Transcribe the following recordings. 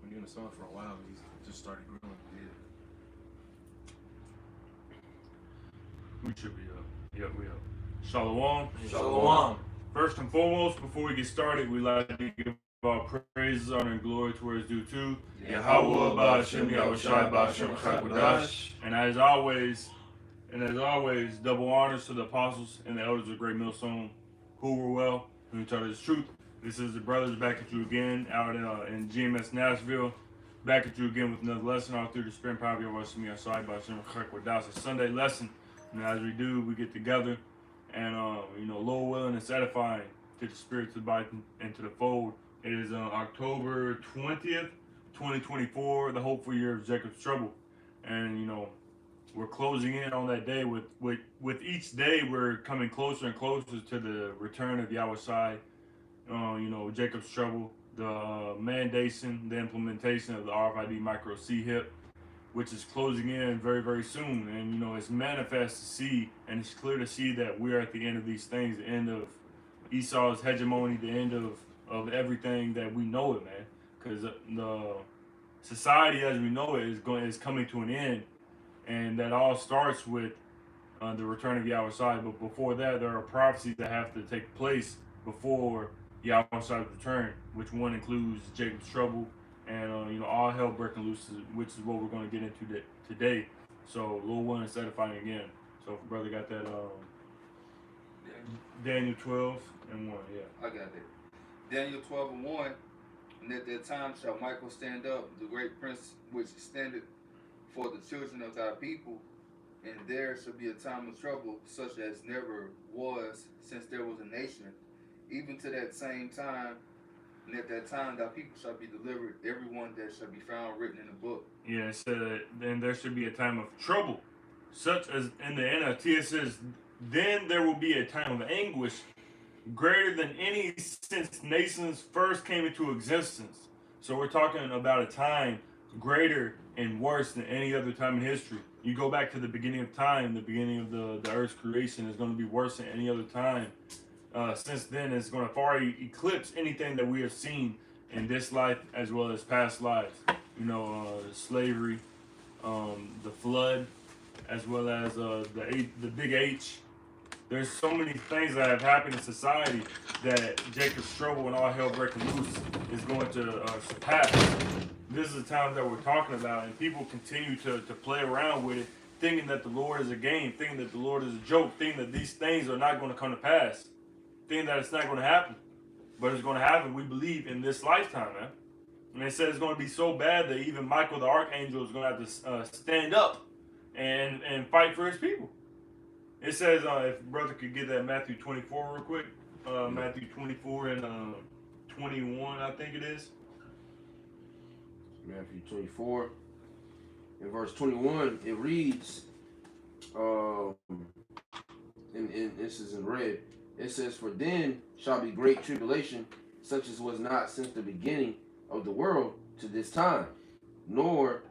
been doing the song for a while. He's just started growing. We should be up. Yep, we up. Shalom. Shalom. First and foremost, before we get started, we like to give our praises, honor, and glory to where it's due to Yahweh, Ba'Hashem, Yahushai, Ba'Hashem, Chakodash. And as always, double honors to the apostles and the elders of Great Millstone, who were well, who taught us truth. This is the brothers back at you again, out in GMS Nashville. Back at you again with another lesson all through the spirit and power of Yahushai, Ba'Hashem, Chakodash. A Sunday lesson. And as we do, we get together and, Lord willing, it's edifying to the spirit, to the body, and to the fold. It is October 20th, 2024, the hopeful year of Jacob's trouble. And, we're closing in on that day. With each day, we're coming closer and closer to the return of Yahushai, Jacob's trouble, the mandation, the implementation of the RFID micro C-HIP, which is closing in very, very soon. And, it's manifest to see, and it's clear to see that we're at the end of these things, the end of Esau's hegemony, the end of everything that we know it, man. Because the society as we know it is coming to an end. And that all starts with the return of Yahushai. But before that, there are prophecies that have to take place before Yahushui's return, which one includes Jacob's trouble, and all hell breaking loose, which is what we're going to get into today. So Lord willing, it's edifying again. So if brother got that Daniel 12 and 1, yeah. I got it. Daniel 12 and 1. And at that time shall Michael stand up, the great prince which standeth for the children of thy people, and there shall be a time of trouble such as never was since there was a nation, even to that same time. And at that time thy people shall be delivered, everyone that shall be found written in the book. Yeah, it said then there should be a time of trouble, such as in the NLT it says, then there will be a time of anguish greater than any since nations first came into existence. So we're talking about a time greater and worse than any other time in history. You go back to the beginning of time, the beginning of the earth's creation is going to be worse than any other time. Since then, it's going to far eclipse anything that we have seen in this life as well as past lives. Slavery, the flood, as well as the big H. There's so many things that have happened in society that Jacob's trouble and all hell breaking loose is going to surpass. This is the time that we're talking about, and people continue to play around with it, thinking that the Lord is a game, thinking that the Lord is a joke, thinking that these things are not going to come to pass, thinking that it's not going to happen. But it's going to happen, we believe, in this lifetime, man. And they said it's going to be so bad that even Michael the Archangel is going to have to stand up and fight for his people. It says, if brother could get that Matthew 24 real quick, Matthew 24 and 21, I think it is. Matthew 24, in verse 21, it reads, and this is in red, it says, for then shall be great tribulation, such as was not since the beginning of the world to this time, nor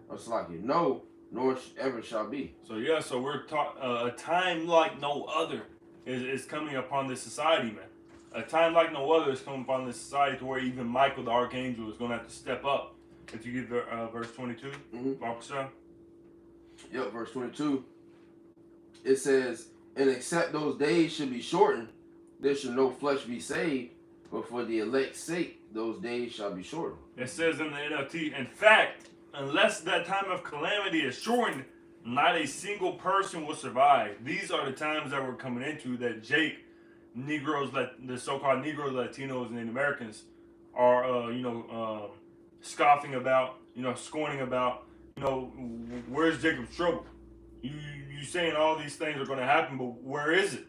ever shall be. So we're talking a time like no other is coming upon this society, man. A time like no other is coming upon this society to where even Michael the Archangel is going to have to step up. If you get verse 22, Yep, verse 22. It says, and except those days should be shortened, there shall no flesh be saved, but for the elect's sake, those days shall be shortened. It says in the NLT, in fact, unless that time of calamity is shortened, not a single person will survive. These are the times that we're coming into that Jake, Negroes, the so-called Negroes, Latinos, and Native Americans are, scoffing about, scorning about, where's Jacob's trouble? You saying all these things are going to happen, but where is it?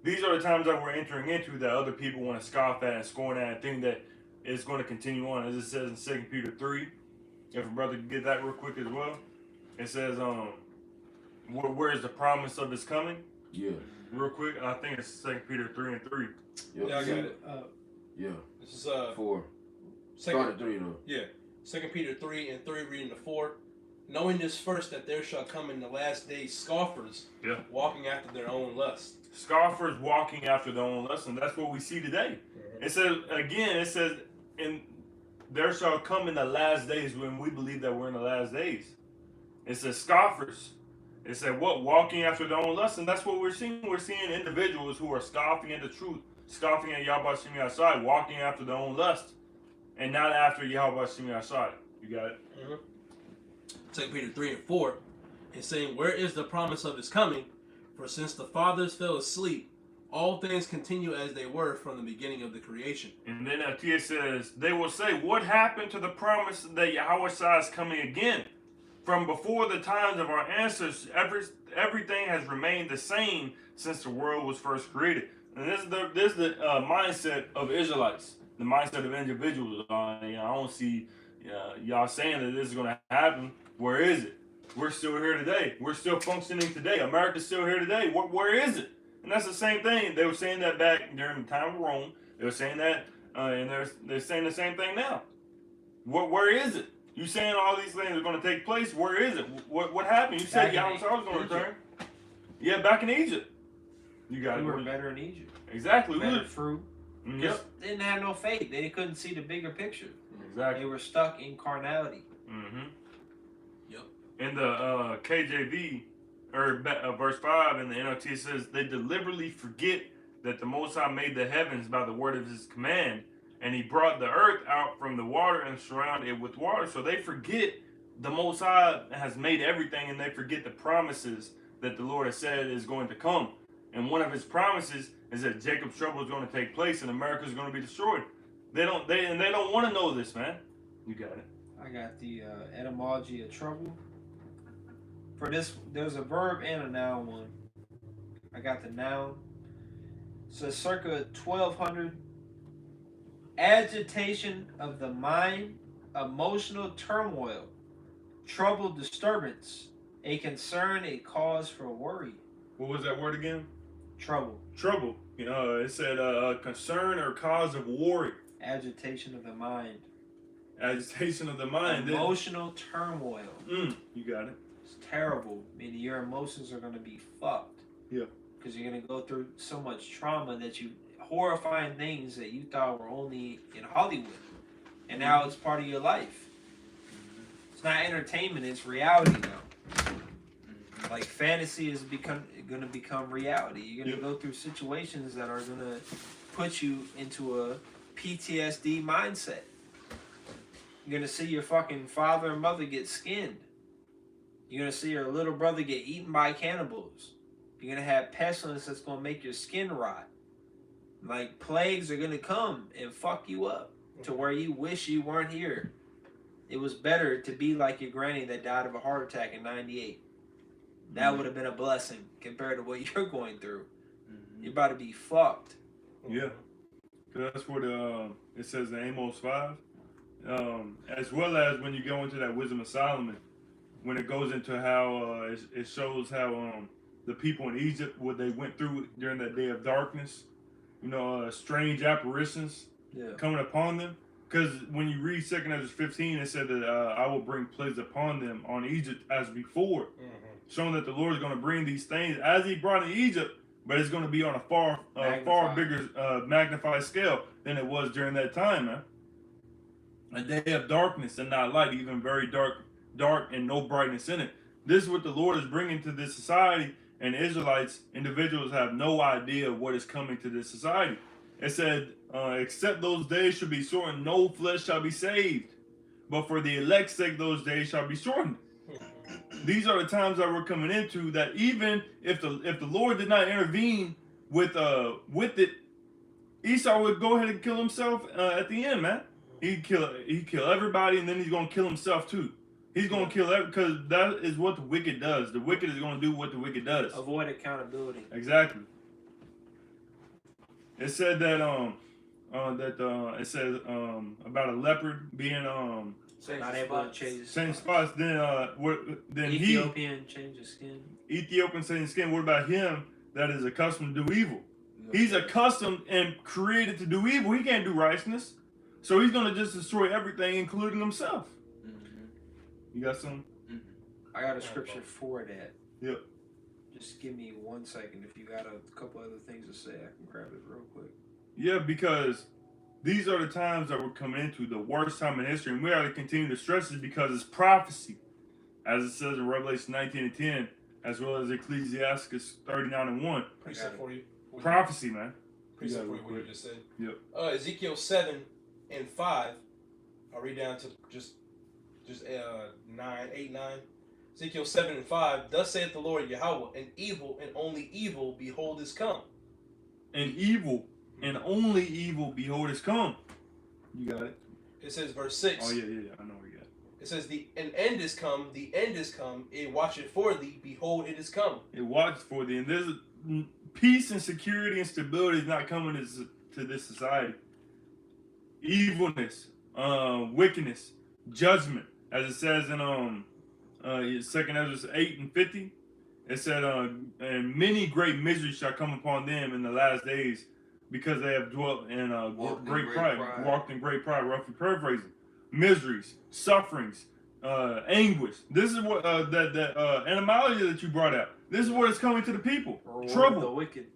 These are the times that we're entering into that other people want to scoff at and scorn at and think that it's going to continue on. As it says in 2 Peter 3, if a brother could get that real quick as well. It says, where is the promise of his coming? Yeah. Real quick, I think it's 2 Peter 3 and 3. Yep. Yeah, I got it. Yeah. This is 4. Second, Start at 3 though. Yeah. 2 Peter 3 and 3, reading the 4. Knowing this first, that there shall come in the last days scoffers, walking after their own lust. Scoffers walking after their own lust, and that's what we see today. It says, again, in there shall come in the last days, when we believe that we're in the last days. It says scoffers. It said what? Walking after their own lust. And that's what we're seeing. We're seeing individuals who are scoffing at the truth, scoffing at Yahweh Shem Yahshai, walking after their own lust, and not after Yahweh Shem Yahshai. You got it? 2 Peter 3 and 4, and saying, where is the promise of his coming? For since the fathers fell asleep, all things continue as they were from the beginning of the creation. And then Tia says, they will say, what happened to the promise that Yahweh Shai is coming again? From before the times of our ancestors, everything has remained the same since the world was first created. And this is the mindset of Israelites, the mindset of individuals. I don't see y'all saying that this is going to happen. Where is it? We're still here today. We're still functioning today. America's still here today. Where is it? And that's the same thing. They were saying that back during the time of Rome. They were saying that, and they're saying the same thing now. Where is it? You saying all these things are going to take place? Where is it? What happened? You said Yahweh was going to return. Yeah, back in Egypt. You got it. We were better in Egypt. Exactly. Better fruit. Yep. They didn't have no faith. They couldn't see the bigger picture. Exactly. They were stuck in carnality. Mm-hmm. Yep. In the KJV, or verse 5 in the NLT, it says, they deliberately forget that the Most High made the heavens by the word of his command, and he brought the earth out from the water and surrounded it with water. So they forget the Most High has made everything, and they forget the promises that the Lord has said is going to come. And one of his promises is that Jacob's trouble is going to take place and America is going to be destroyed. They don't want to know this, man. You got it. I got the etymology of trouble. For this, there's a verb and a noun one. I got the noun. So circa 1200, agitation of the mind, emotional turmoil, trouble, disturbance, a concern, a cause for worry. What was that word again? Trouble. Trouble. It said concern or cause of worry. Agitation of the mind. Agitation of the mind. Emotional turmoil. You got it. It's terrible. Meaning your emotions are going to be fucked. Yeah. Because you're going to go through so much trauma that horrifying things that you thought were only in Hollywood. And now it's part of your life. It's not entertainment, it's reality now. Like fantasy is going to become reality. You're going to go through situations that are going to put you into a PTSD mindset. You're going to see your fucking father and mother get skinned. You're going to see your little brother get eaten by cannibals. You're going to have pestilence that's going to make your skin rot. Like plagues are going to come and fuck you up to where you wish you weren't here. It was better to be like your granny that died of a heart attack in 98. That would have been a blessing compared to what you're going through. You're about to be fucked. Yeah. That's what it says in Amos 5. As well as when you go into that Wisdom of Solomon, when it goes into how it shows how the people in Egypt, what they went through during that day of darkness, strange apparitions coming upon them. Because when you read 2 Ezra 15, it said that I will bring plagues upon them on Egypt as before, showing that the Lord is going to bring these things as he brought in Egypt, but it's going to be on a far bigger magnified scale than it was during that time, man. A day of darkness and not light, even very dark and no brightness in it. This is what the Lord is bringing to this society, and Israelites, individuals, have no idea what is coming to this society. It said, except those days should be shortened, no flesh shall be saved. But for the elect's sake, those days shall be shortened. These are the times that we're coming into, that even if the Lord did not intervene with it, Esau would go ahead and kill himself at the end, man. He'd kill everybody, and then he's gonna kill himself too. He's gonna kill because that is what the wicked does. The wicked is gonna do what the wicked does. Avoid accountability. Exactly. It said that it says about a leopard being not able to change same spots. Then Ethiopian change his skin. Ethiopian change skin. What about him that is accustomed to do evil? He's accustomed and created to do evil. He can't do righteousness, so he's gonna just destroy everything, including himself. You got some? I got a scripture for that. Yep. Just give me 1 second. If you got a couple other things to say, I can grab it real quick. Yeah, because These are the times that we're coming into, the worst time in history. And we ought to continue to stress it because it's prophecy. As it says in Revelation 19:10, as well as Ecclesiastes 39:1. Precept for you. Prophecy, man. Precept for you, what you just said. Yep. Ezekiel 7:5. I'll read down to just 9. Ezekiel 7:5. Thus saith the Lord Yahweh, an evil and only evil, behold, is come. And evil and only evil, behold, is come. You got it? It says, verse 6. Oh, yeah. I know what you got. It says, an end is come, the end is come, it watcheth for thee, behold, it is come. It watches for thee. And there's peace and security and stability is not coming to this society. Evilness, wickedness, judgment, as it says in 2nd Ezra 8:50. It said, and many great miseries shall come upon them in the last days, because they have dwelt in great pride, walked in great pride, roughly paraphrasing. Miseries, sufferings, anguish. This is what that animality that you brought out. This is what is coming to the people. Trouble. Of the wicked.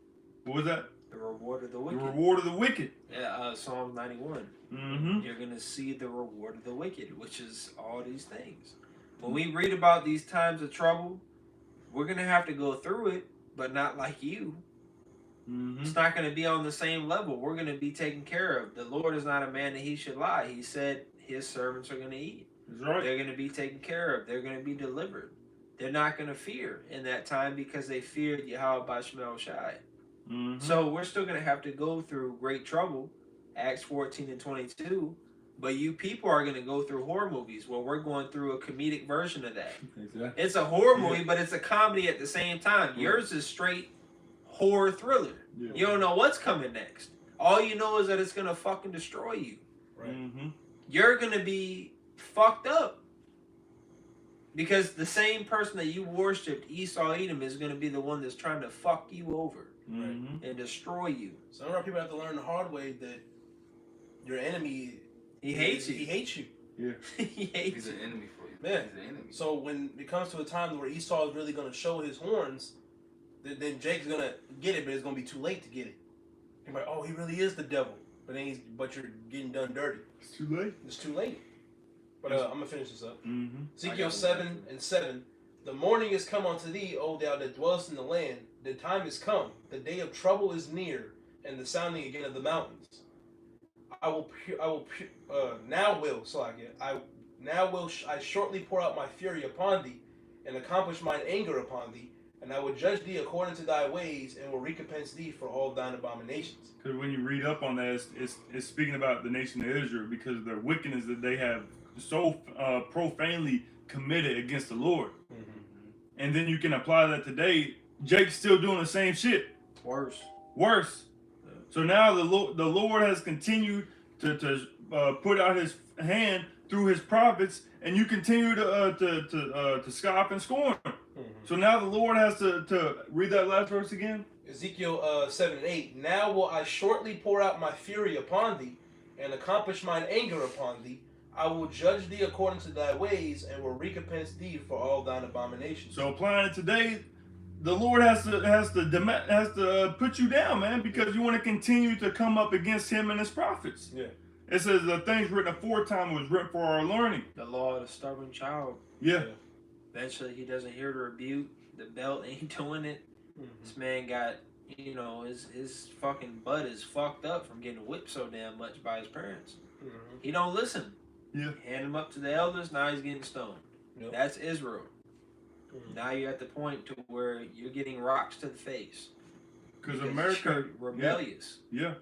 What was that? The reward of the wicked. The reward of the wicked. Yeah, Psalm 91. Mm-hmm. You're going to see the reward of the wicked, which is all these things. When we read about these times of trouble, we're going to have to go through it, but not like you. Mm-hmm. It's not going to be on the same level. We're going to be taken care of. The Lord is not a man that he should lie. He said his servants are going to eat. That's right. They're going to be taken care of. They're going to be delivered. They're not going to fear in that time because they feared Yahweh Bashmel Shai. Mm-hmm. So we're still going to have to go through great trouble, Acts 14:22. But you people are going to go through horror movies. Well, we're going through a comedic version of that. Exactly. It's a horror movie, but it's a comedy at the same time. Yours is straight horror thriller. Yeah. You don't know what's coming next. All you know is that it's going to fucking destroy you. Right. Mm-hmm. You're going to be fucked up. Because the same person that you worshipped, Esau Edom, is going to be the one that's trying to fuck you over Mm-hmm. and destroy you. Some of our people have to learn the hard way that your enemy, He hates you. He hates you. Yeah. He hates He's you. an enemy for you. Yeah. He's an enemy. So when it comes to a time where Esau is really going to show his horns, then Jake's going to get it, but it's going to be too late to get it. You're like, oh, he really is the devil. But you're getting done dirty. It's too late. It's too late. But I'm going to finish this up. Mm-hmm. Ezekiel 7:7. The morning is come unto thee, O thou that dwellest in the land. The time is come. The day of trouble is near, and the sounding again of the mountains. I shortly pour out my fury upon thee, and accomplish mine anger upon thee, and I will judge thee according to thy ways, and will recompense thee for all thine abominations. Because when you read up on that, it's speaking about the nation of Israel because of their wickedness that they have so profanely committed against the Lord. Mm-hmm. And then you can apply that today. Jake's still doing the same shit. Worse. So now the Lord has continued to put out his hand through his prophets, and you continue to scoff and scorn. Mm-hmm. So now the Lord has to read that last verse again. Ezekiel 7:8. Now will I shortly pour out my fury upon thee, and accomplish mine anger upon thee. I will judge thee according to thy ways, and will recompense thee for all thine abominations. So applying it today, the Lord has to put you down, man, because you want to continue to come up against him and his prophets. Yeah. It says the things written aforetime was written for our learning. The law of the stubborn child. Yeah. Eventually, he doesn't hear the rebuke. The belt ain't doing it. Mm-hmm. This man got, his fucking butt is fucked up from getting whipped so damn much by his parents. Mm-hmm. He don't listen. Yeah. Hand him up to the elders, now he's getting stoned. Yep. That's Israel. Mm-hmm. Now you're at the point to where you're getting rocks to the face. Because America, you're rebellious. Yeah.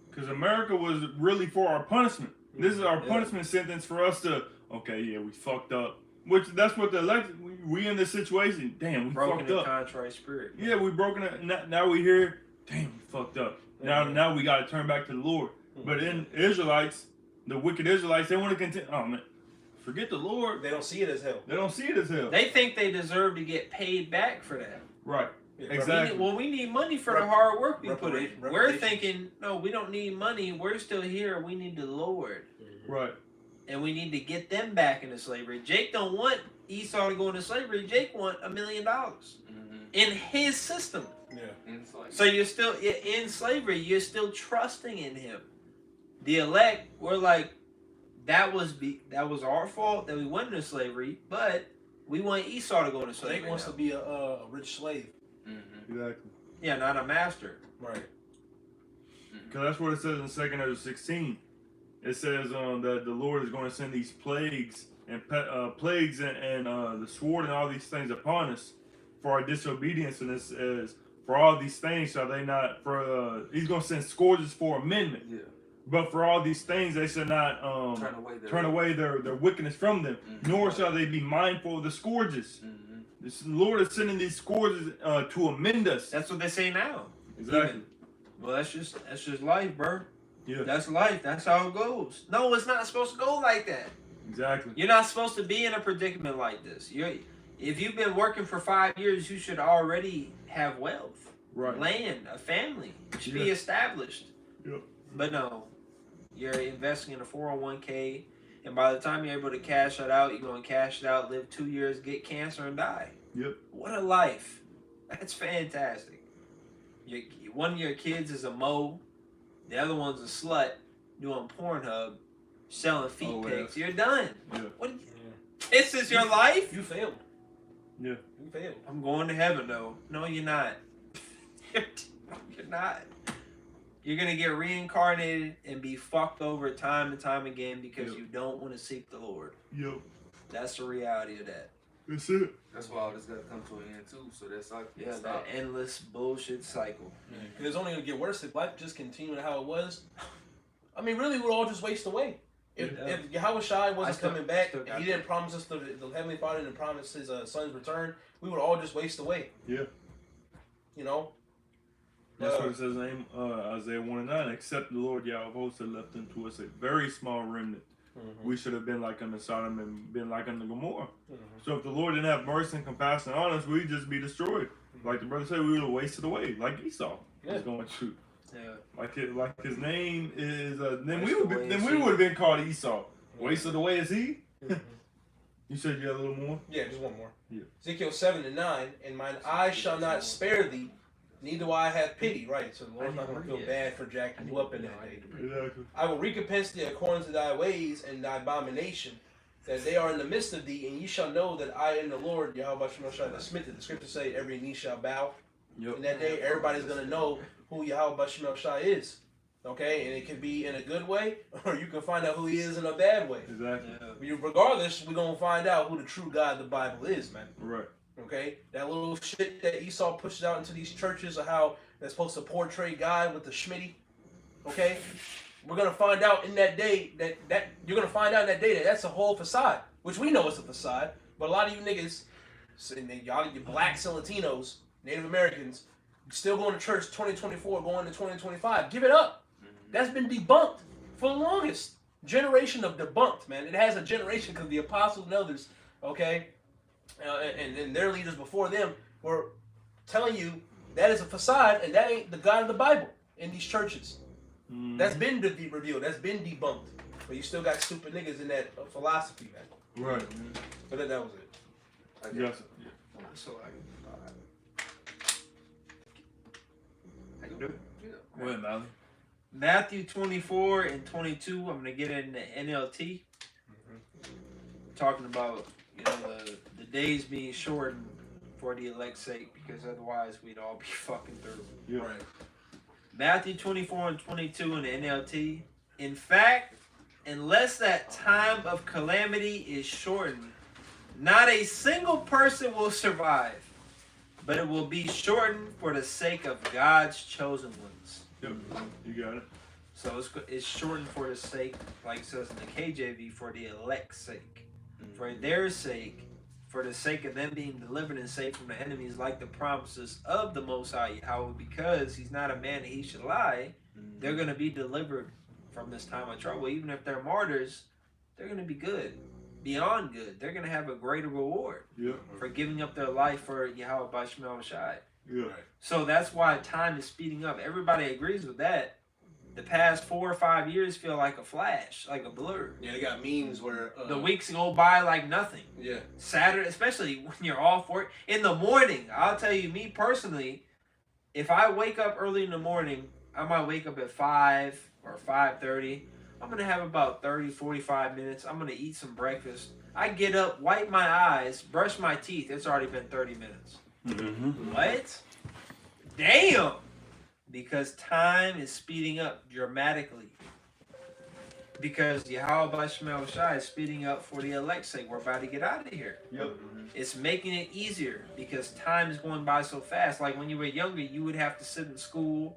Because America was really for our punishment. This is our punishment sentence for us to, we fucked up. Which that's what the election. We in this situation. Damn, we broken fucked in up. contrite spirit. Yeah, we broken it. Now we here. Damn, we fucked up. Now we got to turn back to the Lord. But in Israelites, the wicked Israelites, they want to continue. Oh man, forget the Lord. They don't see it as hell. They don't see it as hell. They think they deserve to get paid back for that. Right. Yeah, Exactly. We need money for the hard work we put in. Reparation. We're thinking, no, we don't need money. We're still here. We need the Lord. Right. And we need to get them back into slavery. Jake don't want Esau to go into slavery. Jake want $1 million in his system. Yeah. So you're still in slavery. You're still trusting in him. The elect were like, that was our fault that we went into slavery, but we want Esau to go into slavery. Jake wants to be a rich slave. Mm-hmm. Exactly. Yeah, not a master. Right. Because that's what it says in 2 Ezra 16. It says that the Lord is going to send these plagues and the sword and all these things upon us for our disobedience. And it says, for all these things shall they not, he's going to send scourges for amendment. Yeah. But for all these things they shall not turn away their wickedness from them, nor shall they be mindful of the scourges. The Lord is sending these scourges to amend us. That's what they say now. Exactly. Even. Well, that's just life, bro. Yeah. That's life. That's how it goes. No, it's not supposed to go like that. Exactly. You're not supposed to be in a predicament like this. If you've been working for 5 years, you should already have wealth, Right. land, a family. You should be established. Yep. But no, you're investing in a 401k, and by the time you're able to cash it out, you're going to cash it out, live 2 years, get cancer, and die. Yep. What a life. That's fantastic. One of your kids is a mo, the other one's a slut doing Pornhub, selling feet pics. You're done. Yeah. What? This is your life? You failed. Yeah. You failed. I'm going to heaven, though. No, you're not. You're not. You're going to get reincarnated and be fucked over time and time again because you don't want to seek the Lord. Yep. That's the reality of that. That's it. That's why all this got to come to an end too. So that's like That endless bullshit cycle. Because it's only going to get worse if life just continued how it was. I mean, really, we'd all just waste away. If Yahweh Shai wasn't coming back, if he didn't promise us the Heavenly Father didn't promise his son's return, we would all just waste away. Yeah. You know? That's what it says in Isaiah 1:9. Except the Lord Yahweh of hosts had left unto us a very small remnant. We should have been like unto Sodom and been like unto Gomorrah. So if the Lord didn't have mercy and compassion on us, we'd just be destroyed. Like the brother said, we would have wasted away, like Esau was going to. Yeah. Like his name is. Then we would have been called Esau. Wasted away is he? You said you had a little more. Yeah, just one more. Yeah. Ezekiel 7:9, and mine eyes shall not spare thee, neither will I have pity. Right, so the Lord's not going to feel bad for jacking you up in that day. Exactly. I will recompense thee according to thy ways and thy abomination, that they are in the midst of thee, and ye shall know that I am the Lord, Yahweh Shai, the smith. The scriptures say every knee shall bow. Yep. In that day, everybody's going to know who Yahweh Shai is. Okay, and it can be in a good way, or you can find out who he is in a bad way. Exactly. Regardless, we're going to find out who the true God of the Bible is, man. Right. Okay, that little shit that Esau pushes out into these churches of how they're supposed to portray God with the Schmitty. Okay, we're gonna find out in that day that you're gonna find out in that day that that's a whole facade, which we know it's a facade. But a lot of you niggas, y'all, you blacks and Latinos, Native Americans, still going to church 2024, going to 2025. Give it up. That's been debunked for the longest generation of debunked, man. It has a generation because the apostles and elders, okay. And their leaders before them were telling you that is a facade and that ain't the God of the Bible in these churches. That's been revealed. That's been debunked. But you still got stupid niggas in that philosophy, man. Right. So that was it. Yes. So I can do it. Go ahead, Mally. Matthew 24 and 22. I'm gonna get it in the NLT. Talking about the days being shortened for the elect's sake, because otherwise we'd all be fucking through. Yeah. Right. Matthew 24 and 22 in the NLT. In fact, unless that time of calamity is shortened, not a single person will survive, but it will be shortened for the sake of God's chosen ones. Yep. You got it. So it's shortened for the sake, like it says in the KJV, for the elect's sake. For their sake, for the sake of them being delivered and saved from the enemies, like the promises of the Most High Yahweh, because he's not a man that he should lie, they're going to be delivered from this time of trouble. Even if they're martyrs, they're going to be good, beyond good. They're going to have a greater reward for giving up their life for Yahweh by Shemel Shai. Yeah. So that's why time is speeding up. Everybody agrees with that. The past 4 or 5 years feel like a flash, like a blur. Yeah, they got memes where the weeks go by like nothing. Yeah. Saturday, especially when you're off work in the morning. I'll tell you, me personally, if I wake up early in the morning, I might wake up at 5, or 5:30. I'm gonna have about 30, 45 minutes. I'm gonna eat some breakfast. I get up, wipe my eyes, brush my teeth. It's already been 30 minutes. Mm-hmm. What? Damn! Because time is speeding up dramatically. Because Yahweh Shemel Shai is speeding up for the elect's sake. We're about to get out of here. Yep. It's making it easier because time is going by so fast. Like when you were younger, you would have to sit in school,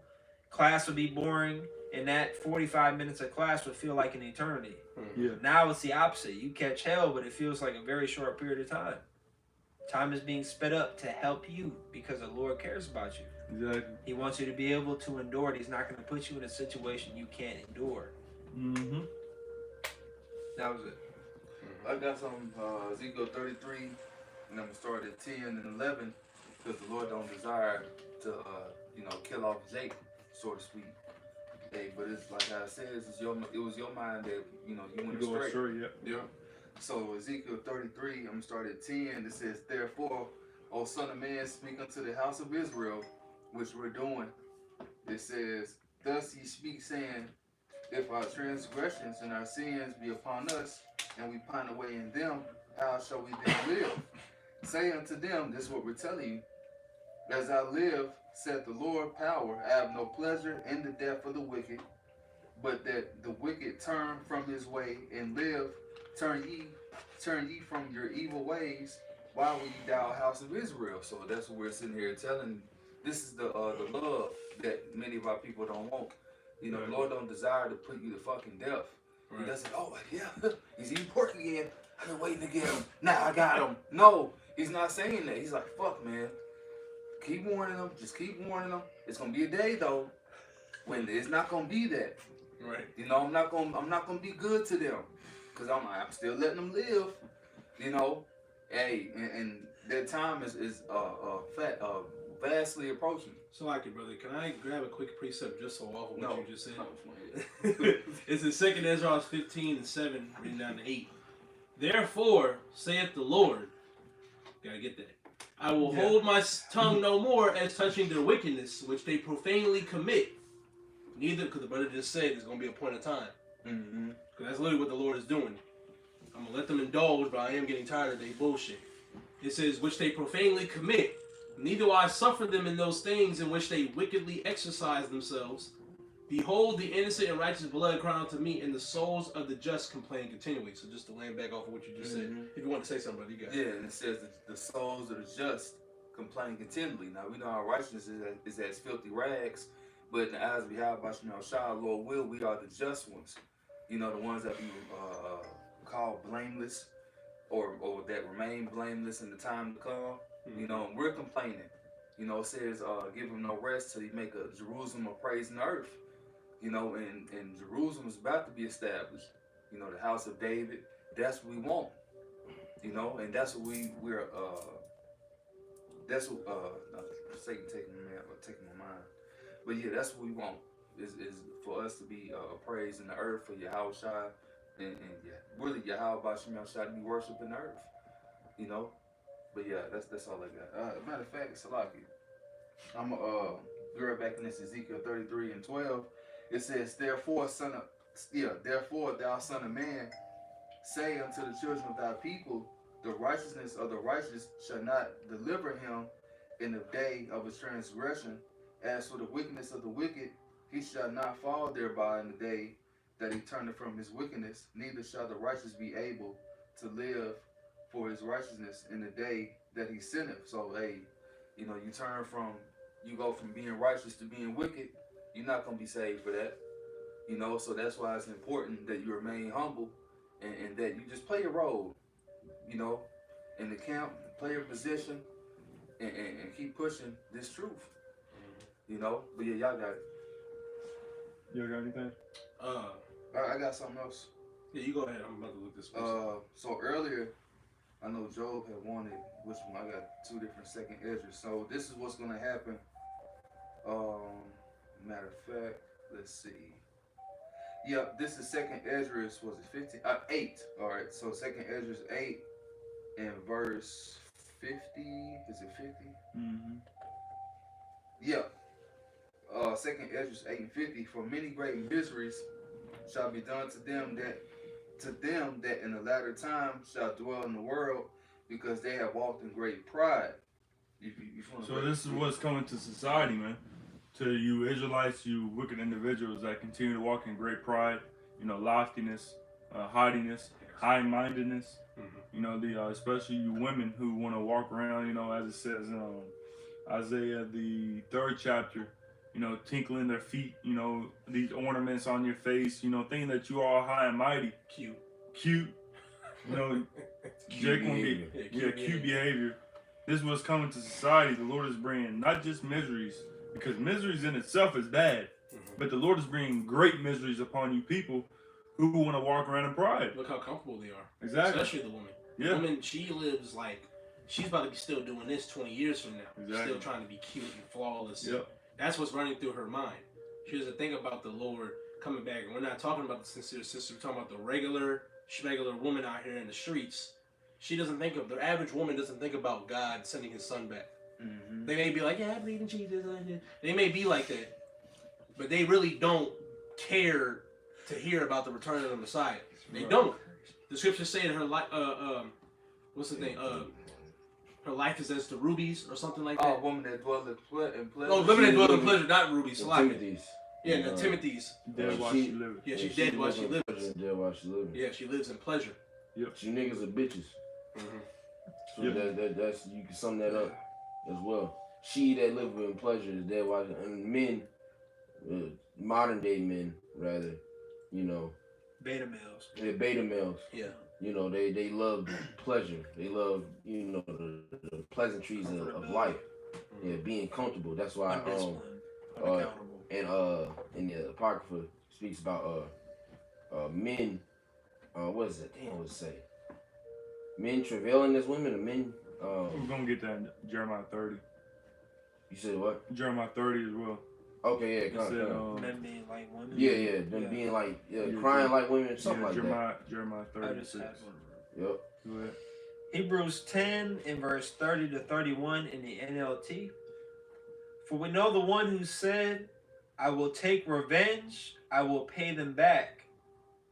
class would be boring, and that 45 minutes of class would feel like an eternity. Yeah. Now it's the opposite. You catch hell, but it feels like a very short period of time. Time is being sped up to help you because the Lord cares about you. Exactly. He wants you to be able to endure it. He's not going to put you in a situation you can't endure. Mm-hmm. That was it. I got some Ezekiel 33, and I'm gonna start at 10 and 11, because the Lord don't desire to, kill off Jacob, so to speak. Hey, but it's like I said, it was your mind that you went astray. Sure, yeah. Yeah. So Ezekiel 33, I'm gonna start at 10. It says, "Therefore, O son of man, speak unto the house of Israel, which we're doing." It says, "Thus ye speak, saying, if our transgressions and our sins be upon us, and we pine away in them, how shall we then live? Say unto them," this is what we're telling you, "as I live, saith the Lord power, I have no pleasure in the death of the wicked, but that the wicked turn from his way and live. Turn ye from your evil ways. Why will ye thou house of Israel?" So that's what we're sitting here telling. This is the love that many of our people don't want. The Lord don't desire to put you to fucking death. Right. He doesn't, oh yeah, he's eating pork again. I've been waiting to get him. Now I got him. No, he's not saying that. He's like, fuck, man. Keep warning them. Just keep warning them. It's gonna be a day though when it's not gonna be that. Right. I'm not gonna be good to them, cause I'm still letting them live. Hey, and their time is vastly approaching. So, brother, can I grab a quick precept just so off of what you just said? No. It's in 2nd Ezra 15 and 7, reading down to 8. "Therefore, saith the Lord," gotta get that, "I will hold my tongue no more as touching their wickedness, which they profanely commit." Neither, because the brother just said there's going to be a point of time. Mm-hmm. Because that's literally what the Lord is doing. I'm going to let them indulge, but I am getting tired of their bullshit. It says, "which they profanely commit. Neither will I suffer them in those things in which they wickedly exercise themselves. Behold, the innocent and righteous blood cry unto me, and the souls of the just complain continually." So just to land back off of what you just said. If you want to say something, brother, you got it. Yeah, and it says that the souls of the just complain continually. Now, we know our righteousness is as filthy rags, but in the eyes of Yahweh Shai, Lord will, we are the just ones. The ones that be called blameless, or that remain blameless in the time to come. And we're complaining. It says, "Give him no rest till he make a Jerusalem of praise in the earth." And Jerusalem is about to be established. The house of David. That's what we want. And that's what we're. That's what Satan taking my mind. But yeah, that's what we want. Is for us to be praised in the earth for Yahweh Shai, and really Yahweh Shai to be worshipped in the earth. But yeah, that's all I got. Matter of fact, Salaki, I'm gonna go back in this Ezekiel 33 and 12. It says, therefore, thou son of man, say unto the children of thy people, the righteousness of the righteous shall not deliver him in the day of his transgression. As for the wickedness of the wicked, he shall not fall thereby in the day that he turneth from his wickedness, neither shall the righteous be able to live for his righteousness in the day that he sinneth. So, hey, you go from being righteous to being wicked, you're not going to be saved for that. So that's why it's important that you remain humble and that you just play your role, in the camp, play your position, and keep pushing this truth, But yeah, y'all got it. You got anything? I got something else. Yeah, you go ahead. I'm about to look this one. So earlier, I know Job had wanted, which one? I got 2 different 2nd Ezras. So this is what's going to happen. Matter of fact, let's see. Yep, this is 2nd Ezras, was it 15? 8. All right, so 2nd Ezras 8 and verse 50. Is it 50? Mm-hmm. Yep. Second Ezra 8:50. For many great miseries shall be done to them that in the latter time shall dwell in the world, because they have walked in great pride. So this is what's coming to society, man. To you Israelites, you wicked individuals that continue to walk in great pride, loftiness, haughtiness, high-mindedness. You know, the especially you women who want to walk around, as it says in Isaiah the 3rd chapter, tinkling their feet, these ornaments on your face, thinking that you are all high and mighty, cute, Jake won't get cute behavior. This is what's coming to society. The Lord is bringing not just miseries, because miseries in itself is bad, but the Lord is bringing great miseries upon you people who want to walk around in pride. Look how comfortable they are. Exactly. Especially the woman. Yeah. The woman, she lives like she's about to be still doing this 20 years from now. Exactly. Still trying to be cute and flawless. Yep. That's what's running through her mind. She doesn't think about the Lord coming back. And we're not talking about the sincere sister. We're talking about the regular, schmegular woman out here in the streets. She doesn't think of, the average woman doesn't think about God sending his son back. Mm-hmm. They may be like, yeah, I believe in Jesus. They may be like that. But they really don't care to hear about the return of the Messiah. They don't. The scriptures say that her life, what's the thing? Her life is as the rubies or something like that. Oh, woman that dwells in pleasure. No, women that dwell in pleasure, not rubies. The Salaki. Timothy's. Yeah, the Timothy's. Dead while she living. Yeah, she's dead while she lives. Dead while she living. Yeah, she lives in pleasure. She niggas are bitches. So that's you can sum that up as well. She that live in pleasure is dead while, and men, modern day men rather, Beta males. they're beta males. Yeah. They love pleasure. They love the pleasantries of life. Yeah, being comfortable. That's why Undisciplined. Unaccountable. and in the Apocrypha speaks about men. What is it? Damn, what does it say? Men travailing as women, or men. We're gonna get that in Jeremiah 30. You said what? Jeremiah 30 as well. Okay, yeah, It kind said, of. Men being like women. Yeah, them being like crying like women, something like Jeremiah I 30. just had one. that. Yep. Go ahead. Hebrews 10 in verse 30 to 31 in the NLT. For we know the one who said, I will take revenge, I will pay them back.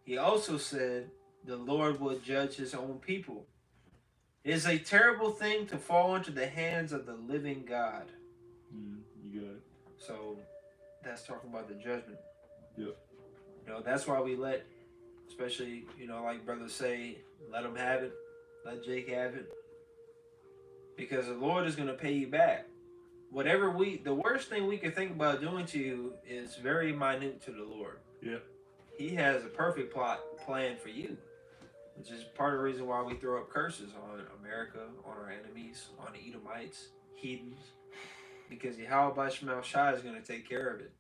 He also said, the Lord will judge his own people. It is a terrible thing to fall into the hands of the living God. You got it. So that's talking about the judgment. Yep. That's why we let, especially, like brothers say, let them have it. Let Jake have it. Because the Lord is going to pay you back. The worst thing we can think about doing to you is very minute to the Lord. Yeah. He has a perfect plan for you. Which is part of the reason why we throw up curses on America, on our enemies, on the Edomites, heathens. Because Yahweh Shemel Shai is going to take care of it.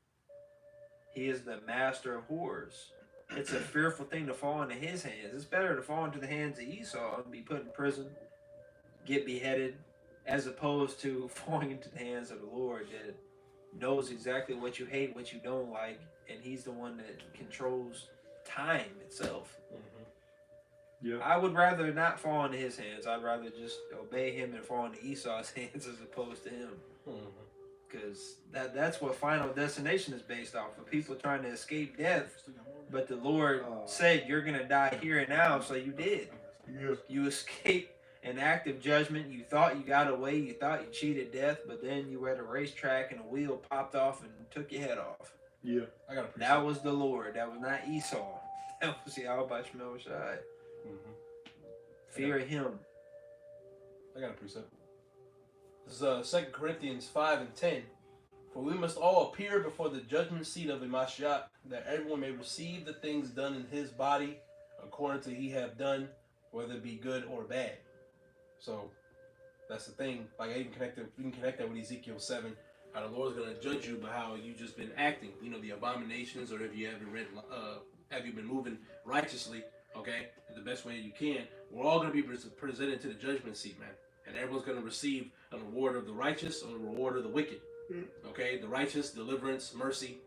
He is the master of whores. It's a fearful thing to fall into his hands. It's better to fall into the hands of Esau and be put in prison, get beheaded, as opposed to falling into the hands of the Lord that knows exactly what you hate, what you don't like, and he's the one that controls time itself. Yeah. I would rather not fall into his hands. I'd rather just obey him and fall into Esau's hands as opposed to him. Because that's what Final Destination is based off of. People trying to escape death, but the Lord said you're going to die here and now, so you did. Yeah. You escaped an act of judgment. You thought you got away. You thought you cheated death, but then you were at a racetrack and a wheel popped off and took your head off. Yeah. That was the Lord. That was not Esau. That was Yahweh Shemel Shai. Fear him. I got a precept. This is 2 Corinthians 5 and 10. For we must all appear before the judgment seat of the Mashiach, that everyone may receive the things done in his body according to he have done, whether it be good or bad. So that's the thing. Like I even we can connect that with Ezekiel 7. How the Lord's gonna judge you by how you just been acting. The abominations, or if you haven't read, have you been moving righteously? Okay, in the best way you can. We're all gonna be presented to the judgment seat, man, and everyone's gonna receive a reward of the righteous or a reward of the wicked. Okay, the righteous, deliverance, mercy.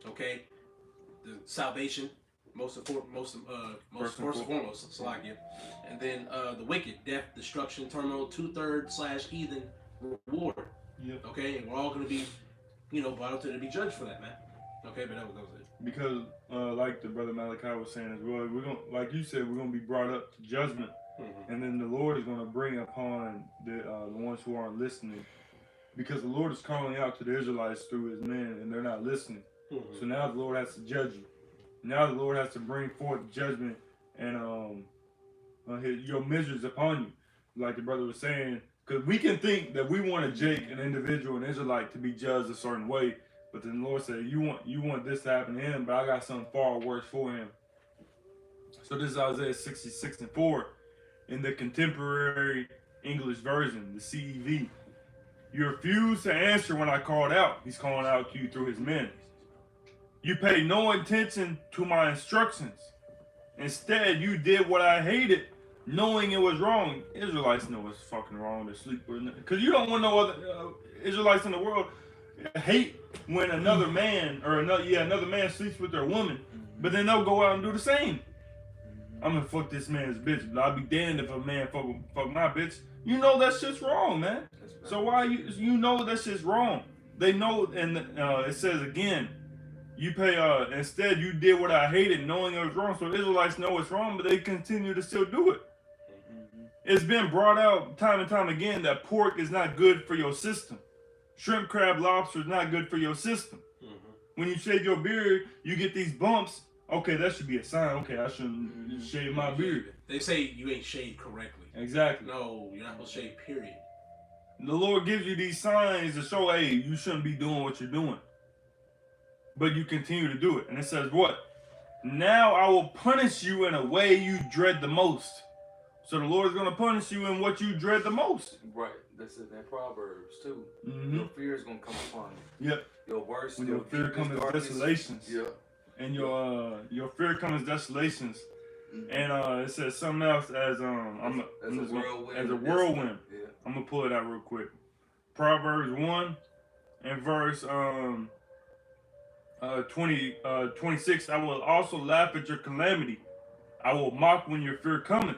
Okay, the salvation, most and foremost, Salakia, and then the wicked, death, destruction, turmoil, 2/3 / heathen reward. Yep. Okay, and we're all gonna be brought up to be judged for that, man. Okay, but that was it. Because, like the brother Malachi was saying as well, we're gonna, like you said, we're gonna be brought up to judgment, and then the Lord is gonna bring upon the ones who aren't listening, because the Lord is calling out to the Israelites through His men, and they're not listening. So now the Lord has to judge you. Now the Lord has to bring forth judgment and your measures upon you, like the brother was saying. Because we can think that we want a Jake, an individual, an Israelite, to be judged a certain way, but then the Lord said, you want this to happen to him, but I got something far worse for him. So this is Isaiah 66:4 in the contemporary English version, the CEV. You refused to answer when I called out. He's calling out to you through His men. You paid no attention to my instructions. Instead, you did what I hated, knowing it was wrong. Israelites know it's fucking wrong to sleep with, because you don't want no other Israelites in the world hate when another man sleeps with their woman, but then they'll go out and do the same. I'm gonna fuck this man's bitch, but I'll be damned if a man fuck my bitch. You know that shit's wrong, man. So why you know that shit's wrong? They know, and it says again, you pay. Instead, you did what I hated, knowing it was wrong. So Israelites know it's wrong, but they continue to still do it. It's been brought out time and time again that pork is not good for your system. Shrimp, crab, lobster is not good for your system. When you shave your beard, you get these bumps. Okay, that should be a sign. Okay, I shouldn't shave my beard. They say you ain't shaved correctly. Exactly. No, you're not supposed to shave, period. The Lord gives you these signs to show, hey, you shouldn't be doing what you're doing. But you continue to do it. And it says what? Now I will punish you in a way you dread the most. So the Lord is going to punish you in what you dread the most. Right. That's in that Proverbs too. Mm-hmm. Your fear is going to come upon you. Yep. Your worst. When your fear comes as desolations. Yeah. And your fear comes as desolations. And it says something else as a whirlwind. Yeah. I'm gonna pull it out real quick. Proverbs 1 and verse 26. I will also laugh at your calamity. I will mock when your fear cometh.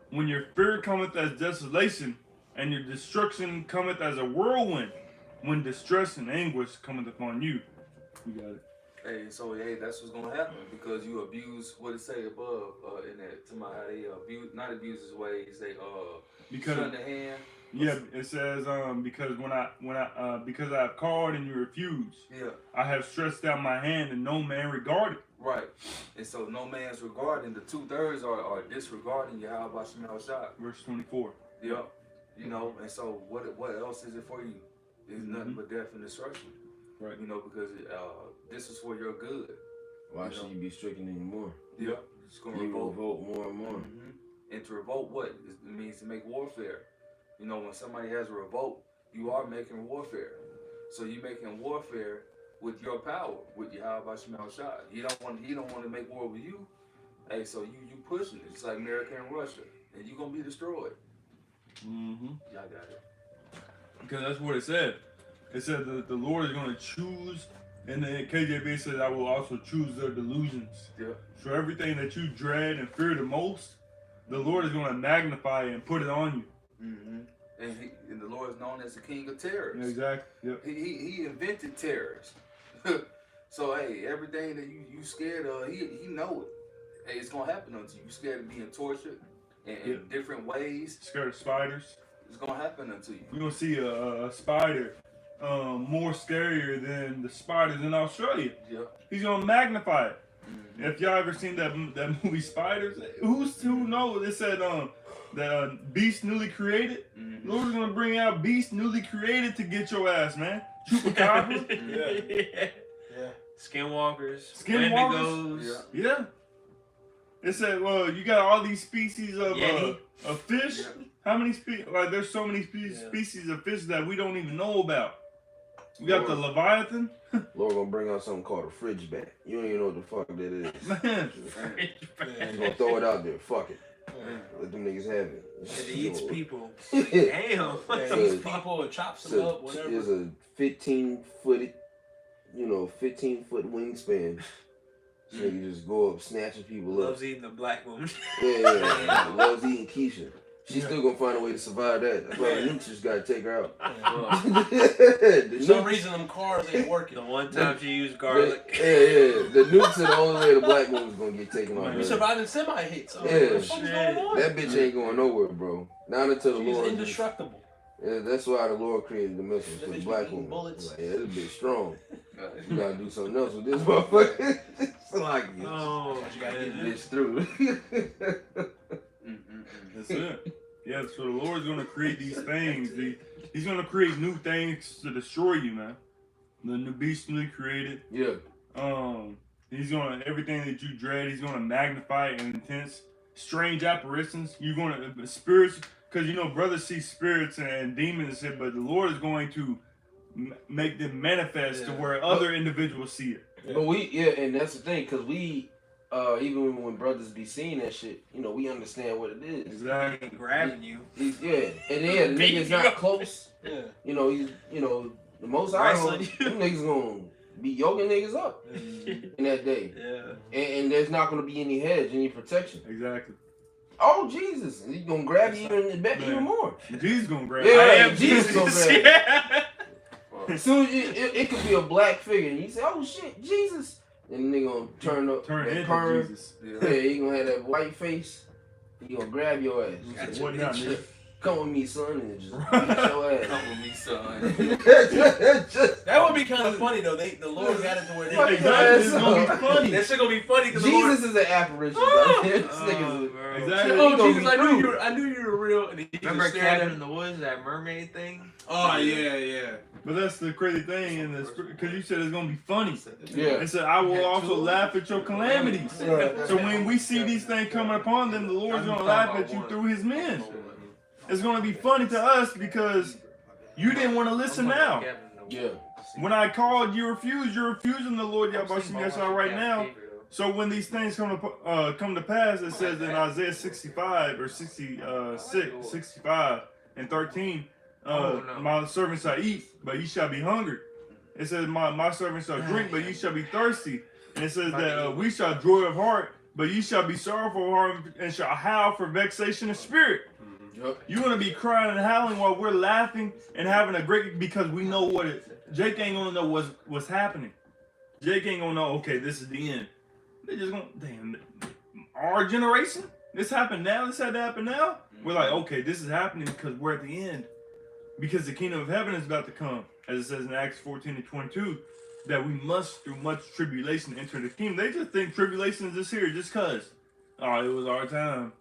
When your fear cometh as desolation, and your destruction cometh as a whirlwind. When distress and anguish cometh upon you. You got it. Hey, so that's what's gonna happen because you abuse what it say above in that to my how they not abuse his ways, they because shun the hand. Yeah, it says because because I have called and you refuse. Yeah. I have stretched out my hand and no man regarded. Right. And so no man's regarding, the 2/3 are disregarding you. How about Shemel Shah? Verse 24. Yeah. You know, and so what else is it for you? It's nothing but death and destruction. Right. You know, because this is for your good. Why should you be stricken anymore? Yeah. It's going to revolt more and more. And to revolt what? It means to make warfare. You know, when somebody has a revolt, you are making warfare. So you're making warfare with your power, with Yahweh Shemel Shah. He don't want to make war with you. Hey, so you pushing it. It's like America and Russia. And you're going to be destroyed. Y'all got it. Because that's what it said. It said that the Lord is going to choose, and the KJV says, I will also choose their delusions. Yeah. So everything that you dread and fear the most, the Lord is going to magnify it and put it on you. And the Lord is known as the King of Terrors. Exactly. Yep. He invented terrors. So hey, everything that you scared of, he know it. Hey, it's gonna happen unto you. You scared of being tortured in different ways. Scared of spiders. It's gonna happen unto you. You're gonna see a spider more scarier than the spiders in Australia. Yeah. He's gonna magnify it. If y'all ever seen that movie Spiders, who knows? It said that beast newly created. Lord's gonna bring out beast newly created to get your ass, man. Chupacabra. Yeah. Skinwalkers. Wendigos. Yeah. It said, well, you got all these species of fish. Yeah. How many species? Like, there's so many species of fish that we don't even know about. We got the Leviathan. Lord gonna bring out something called a fridge bat. You don't even know what the fuck that is. Man. He's gonna throw it out there. Fuck it. Let them niggas have it. It eats people. Damn. It eats people and chops them up, whatever. There's a 15-foot wingspan. So you just go up snatching people up. Loves eating the black woman. Yeah. Loves eating Keisha. She's still gonna find a way to survive that. That's why the nukes just gotta take her out. For some reason, them cars ain't working. The one time she used garlic. Yeah. The nukes are the only way the black woman's gonna get taken off. You surviving semi hits. Yeah. What the fuck's going on? That bitch ain't going nowhere, bro. Not until the She's Lord. indestructible. Yeah, that's why the Lord created the missiles for the bitch black eating woman. bullets. Like, yeah, this bitch strong. You gotta do something else with this motherfucker. It's like, Oh, What you gotta this do? bitch through. That's it. Yeah, so the Lord's gonna create these things. He's gonna create new things to destroy you, man. The new beast newly created. Yeah. He's gonna everything that you dread. He's gonna magnify it in intense, strange apparitions. You're gonna spirits, because brothers see spirits and demons, but the Lord is going to make them manifest to where other individuals see it. But and that's the thing, because we, even when brothers be seeing that shit, we understand what it is. Exactly. grabbing you. And the nigga's not close. Yeah. He's, the most I know, them niggas gonna be yoking niggas up in that day. Yeah. And there's not gonna be any hedge, any protection. Exactly. Oh, Jesus. He's gonna grab you even more. Jesus gonna grab. Yeah, I I am am Jesus gonna Jesus. grab. Yeah. As soon as it could be a black figure, and you say, "Oh shit, Jesus," and the nigga gonna turn that into perm. Jesus. Yeah, he gonna have that white face. He gonna grab your ass. Gotcha. What now, nigga? Come with me, son, and just beat your ass. Come with me, son. That would be kind of funny though. The Lord got it to where Fuck they. Exactly. It's gonna be funny. That shit gonna be funny because the Lord. Jesus is an apparition. Bro. This nigga's Oh, bro. Exactly. Oh, He gonna Jesus, be I knew through. you were. I knew you were real. And he Remember just stared Cabin at in the Woods, that mermaid thing? Oh yeah. But that's the crazy thing, in this because you said it's gonna be funny. Yeah. It said, "I will also laugh at your calamities." Right. So when we see these things coming upon them, the Lord's gonna laugh at you through His men. It's gonna be funny to us because you didn't want to listen now. Yeah. When I called, you refused. You're refusing the Lord Yahweh Yeshua right now. So when these things come to pass, it says in Isaiah 65 or 65 and 13, my servants shall eat, but ye shall be hungry. It says my servants shall drink, but ye shall be thirsty. And it says that we shall joy of heart, but ye shall be sorrowful of heart and shall howl for vexation of spirit. Yep. You're gonna be crying and howling while we're laughing and having a great, because we know what it. Jake ain't gonna know what's happening. Jake ain't gonna know. Okay, this is the end. They just gonna our generation. This happened now. This had to happen now. We're like, okay, this is happening because we're at the end. Because the kingdom of heaven is about to come, as it says in Acts 14:22, that we must through much tribulation enter the kingdom. They just think tribulation is just here, just cause. Oh, it was our time.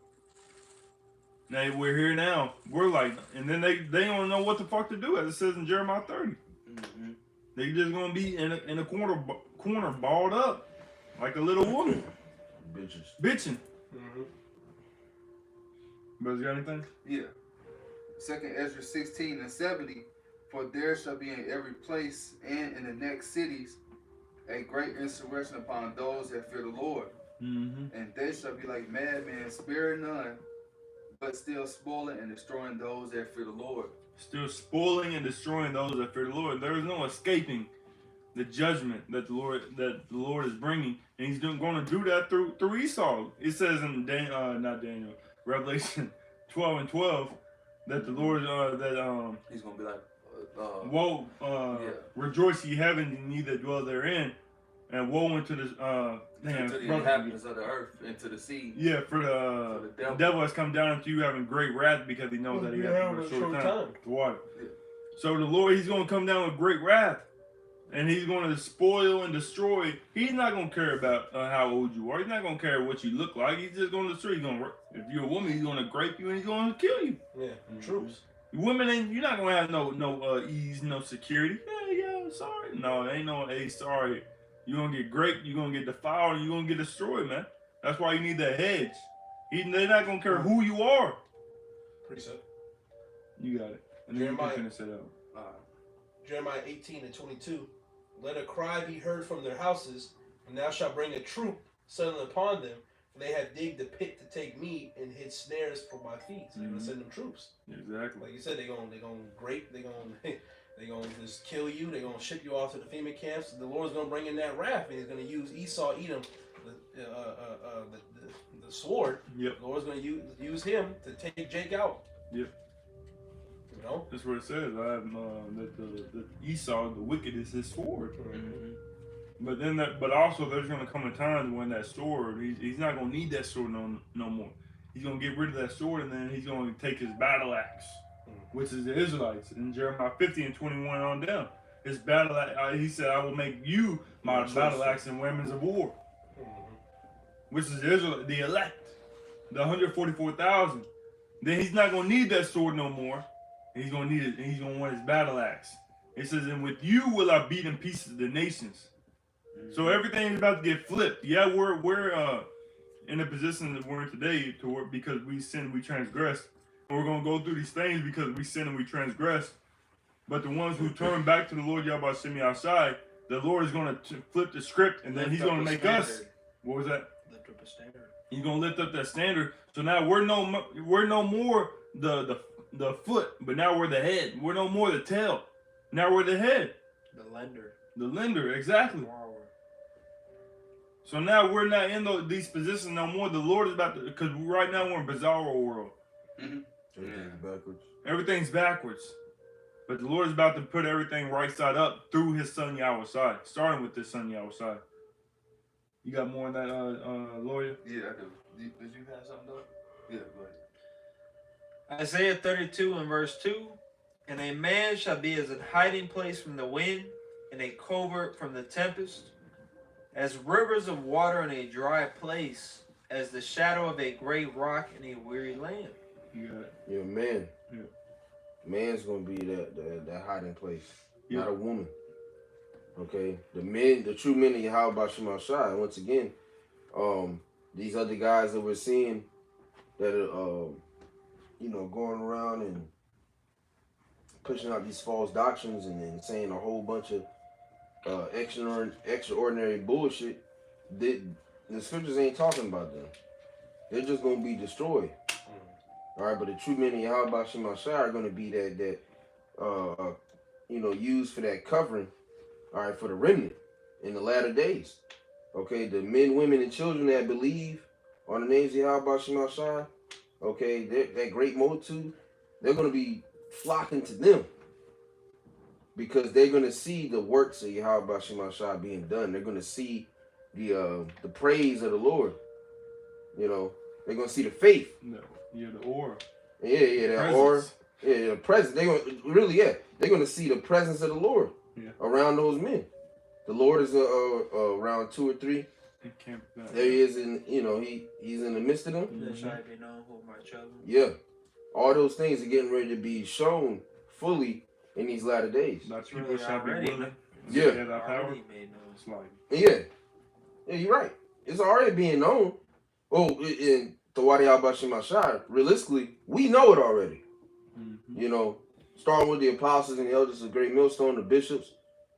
Now we're here now. We're like, and then they don't know what the fuck to do, as it says in Jeremiah 30. Mm-hmm. They just gonna be in a corner balled up like a little woman, bitching. But you got anything? Yeah. 2nd Ezra 16:70. For there shall be in every place and in the next cities a great insurrection upon those that fear the Lord. Mm-hmm. And they shall be like madmen, sparing none, but still spoiling and destroying those that fear the Lord. Still spoiling and destroying those that fear the Lord. There is no escaping the judgment that the Lord is bringing, and He's going to do that through Esau. It says in Revelation 12:12 that the Lord He's gonna be like, woe, rejoice ye heaven and ye that dwell therein, and woe unto the to the inhabitants of the earth, into the sea. Yeah, for the devil has come down unto you having great wrath, because he knows that he has a short time to water. Yeah. So the Lord, He's going to come down with great wrath, and He's going to spoil and destroy. He's not going to care about how old you are. He's not going to care what you look like. He's just going to destroy. If you're a woman, He's going to grape you and He's going to kill you. Yeah, troops. Women, you're not going to have no ease, no security. Yeah, sorry. No, ain't no sorry. You're going to get raped, you're going to get defiled, and you're going to get destroyed, man. That's why you need that hedge. They're not going to care who you are. Precept. You got it. And then you can finish it up. Jeremiah 18:22. Let a cry be heard from their houses, and thou shalt bring a troop suddenly upon them. For they have digged a pit to take me and hid snares for my feet. So you're going to send them troops. Exactly. Like you said, they're gonna grape, they're gonna just kill you, they're gonna ship you off to the FEMA camps. The Lord's gonna bring in that wrath, and He's gonna use Esau, Edom, the the sword. Yep. The Lord's going to use him to take Jake out. Yep. You know? That's what it says. That the Esau, the wicked, is his sword. Mm-hmm. But also there's gonna come a time when that sword, he's not gonna need that sword no more. He's gonna get rid of that sword, and then he's gonna take his battle axe, which is the Israelites in Jeremiah 50 and 21 on down. His battle axe, he said, "I will make you my battle axe and weapons of war," which is the Israelite, the elect, the 144,000. Then he's not gonna need that sword no more. He's gonna need it, and he's gonna want his battle axe. It says, "And with you will I beat in pieces the nations." So everything is about to get flipped. Yeah, we're in the position that we're in today because we sin, we transgress. And we're gonna go through these things because we sin and we transgress. But the ones who turn back to the Lord Yahweh Shemi outside, the Lord is gonna flip the script, and then He's gonna make us. What was that? Lift up a standard. He's gonna lift up that standard. So now we're no more the foot, but now we're the head. We're no more the tail. Now we're the head. The lender. The lender, exactly. Borrower. So now we're not in these positions no more. The Lord is about to, because right now we're in bizarro world. Everything's backwards. Everything's backwards. But the Lord is about to put everything right side up through His Son Yahweh side, starting with His Son Yahweh side. You got more on that, lawyer? Yeah, I do. Did you have something though? Yeah, go ahead. Isaiah 32 and verse 2. And a man shall be as a hiding place from the wind, and a covert from the tempest, as rivers of water in a dry place, as the shadow of a great rock in a weary land. You got it. Yeah, man. Yeah. Man's gonna be that hiding place, Yeah. not a woman. Okay, the true men of Yahweh Shema Shai. Once again, these other guys that we're seeing that are, going around and pushing out these false doctrines and saying a whole bunch of extraordinary bullshit. The scriptures ain't talking about them. They're just gonna be destroyed. All right, but the true men of Yahweh Shema Shai are gonna be that used for that covering. All right, for the remnant in the latter days. Okay, the men, women, and children that believe on the names of Yahweh Shema Shai. Okay, that great multitude, they're gonna be flocking to them because they're gonna see the works of Yahweh Shema Shai being done. They're gonna see the praise of the Lord. They're gonna see the faith. No. Yeah, the aura. Yeah, that aura. Yeah, the presence. They're gonna see the presence of the Lord around those men. The Lord is around 2 or 3. There he is he's in the midst of them. That shall be known who my children. Yeah. All those things are getting ready to be shown fully in these latter days. Not people shall be willing. Yeah. Already made known. It's like, Yeah, you're right. It's already being known. Oh, in Tawadi al-Bashim Ashar, realistically, we know it already. mm-hmm. Starting with the apostles and the elders of Great Millstone, the bishops.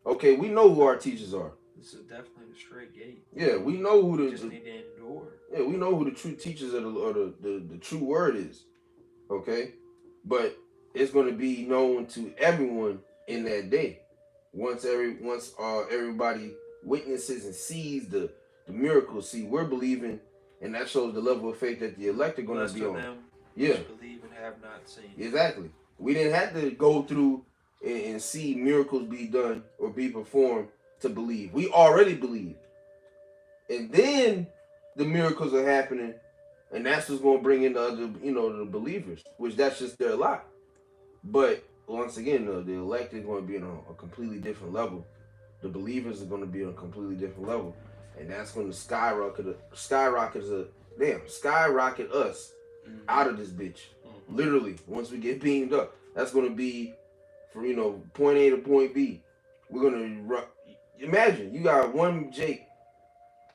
Okay, we know who our teachers are. This is definitely the straight gate. Yeah, we know who You just need to endure. Yeah, we know who the true teachers of the true word is. Okay? But it's going to be known to everyone in that day. Once everybody witnesses and sees the miracles, we're believing, and that shows the level of faith that the elect are going to be on. Them yeah. Believe and have not seen. Exactly. We didn't have to go through and see miracles be done or be performed to believe. We already believe. And then the miracles are happening, and that's what's going to bring in the other, the believers, which that's just their lot. But once again, the elect is going to be on a completely different level. The believers are going to be on a completely different level, and that's going to skyrocket us out of this bitch. Literally, once we get beamed up, that's going to be from point A to point B. We're going to imagine you got one Jake.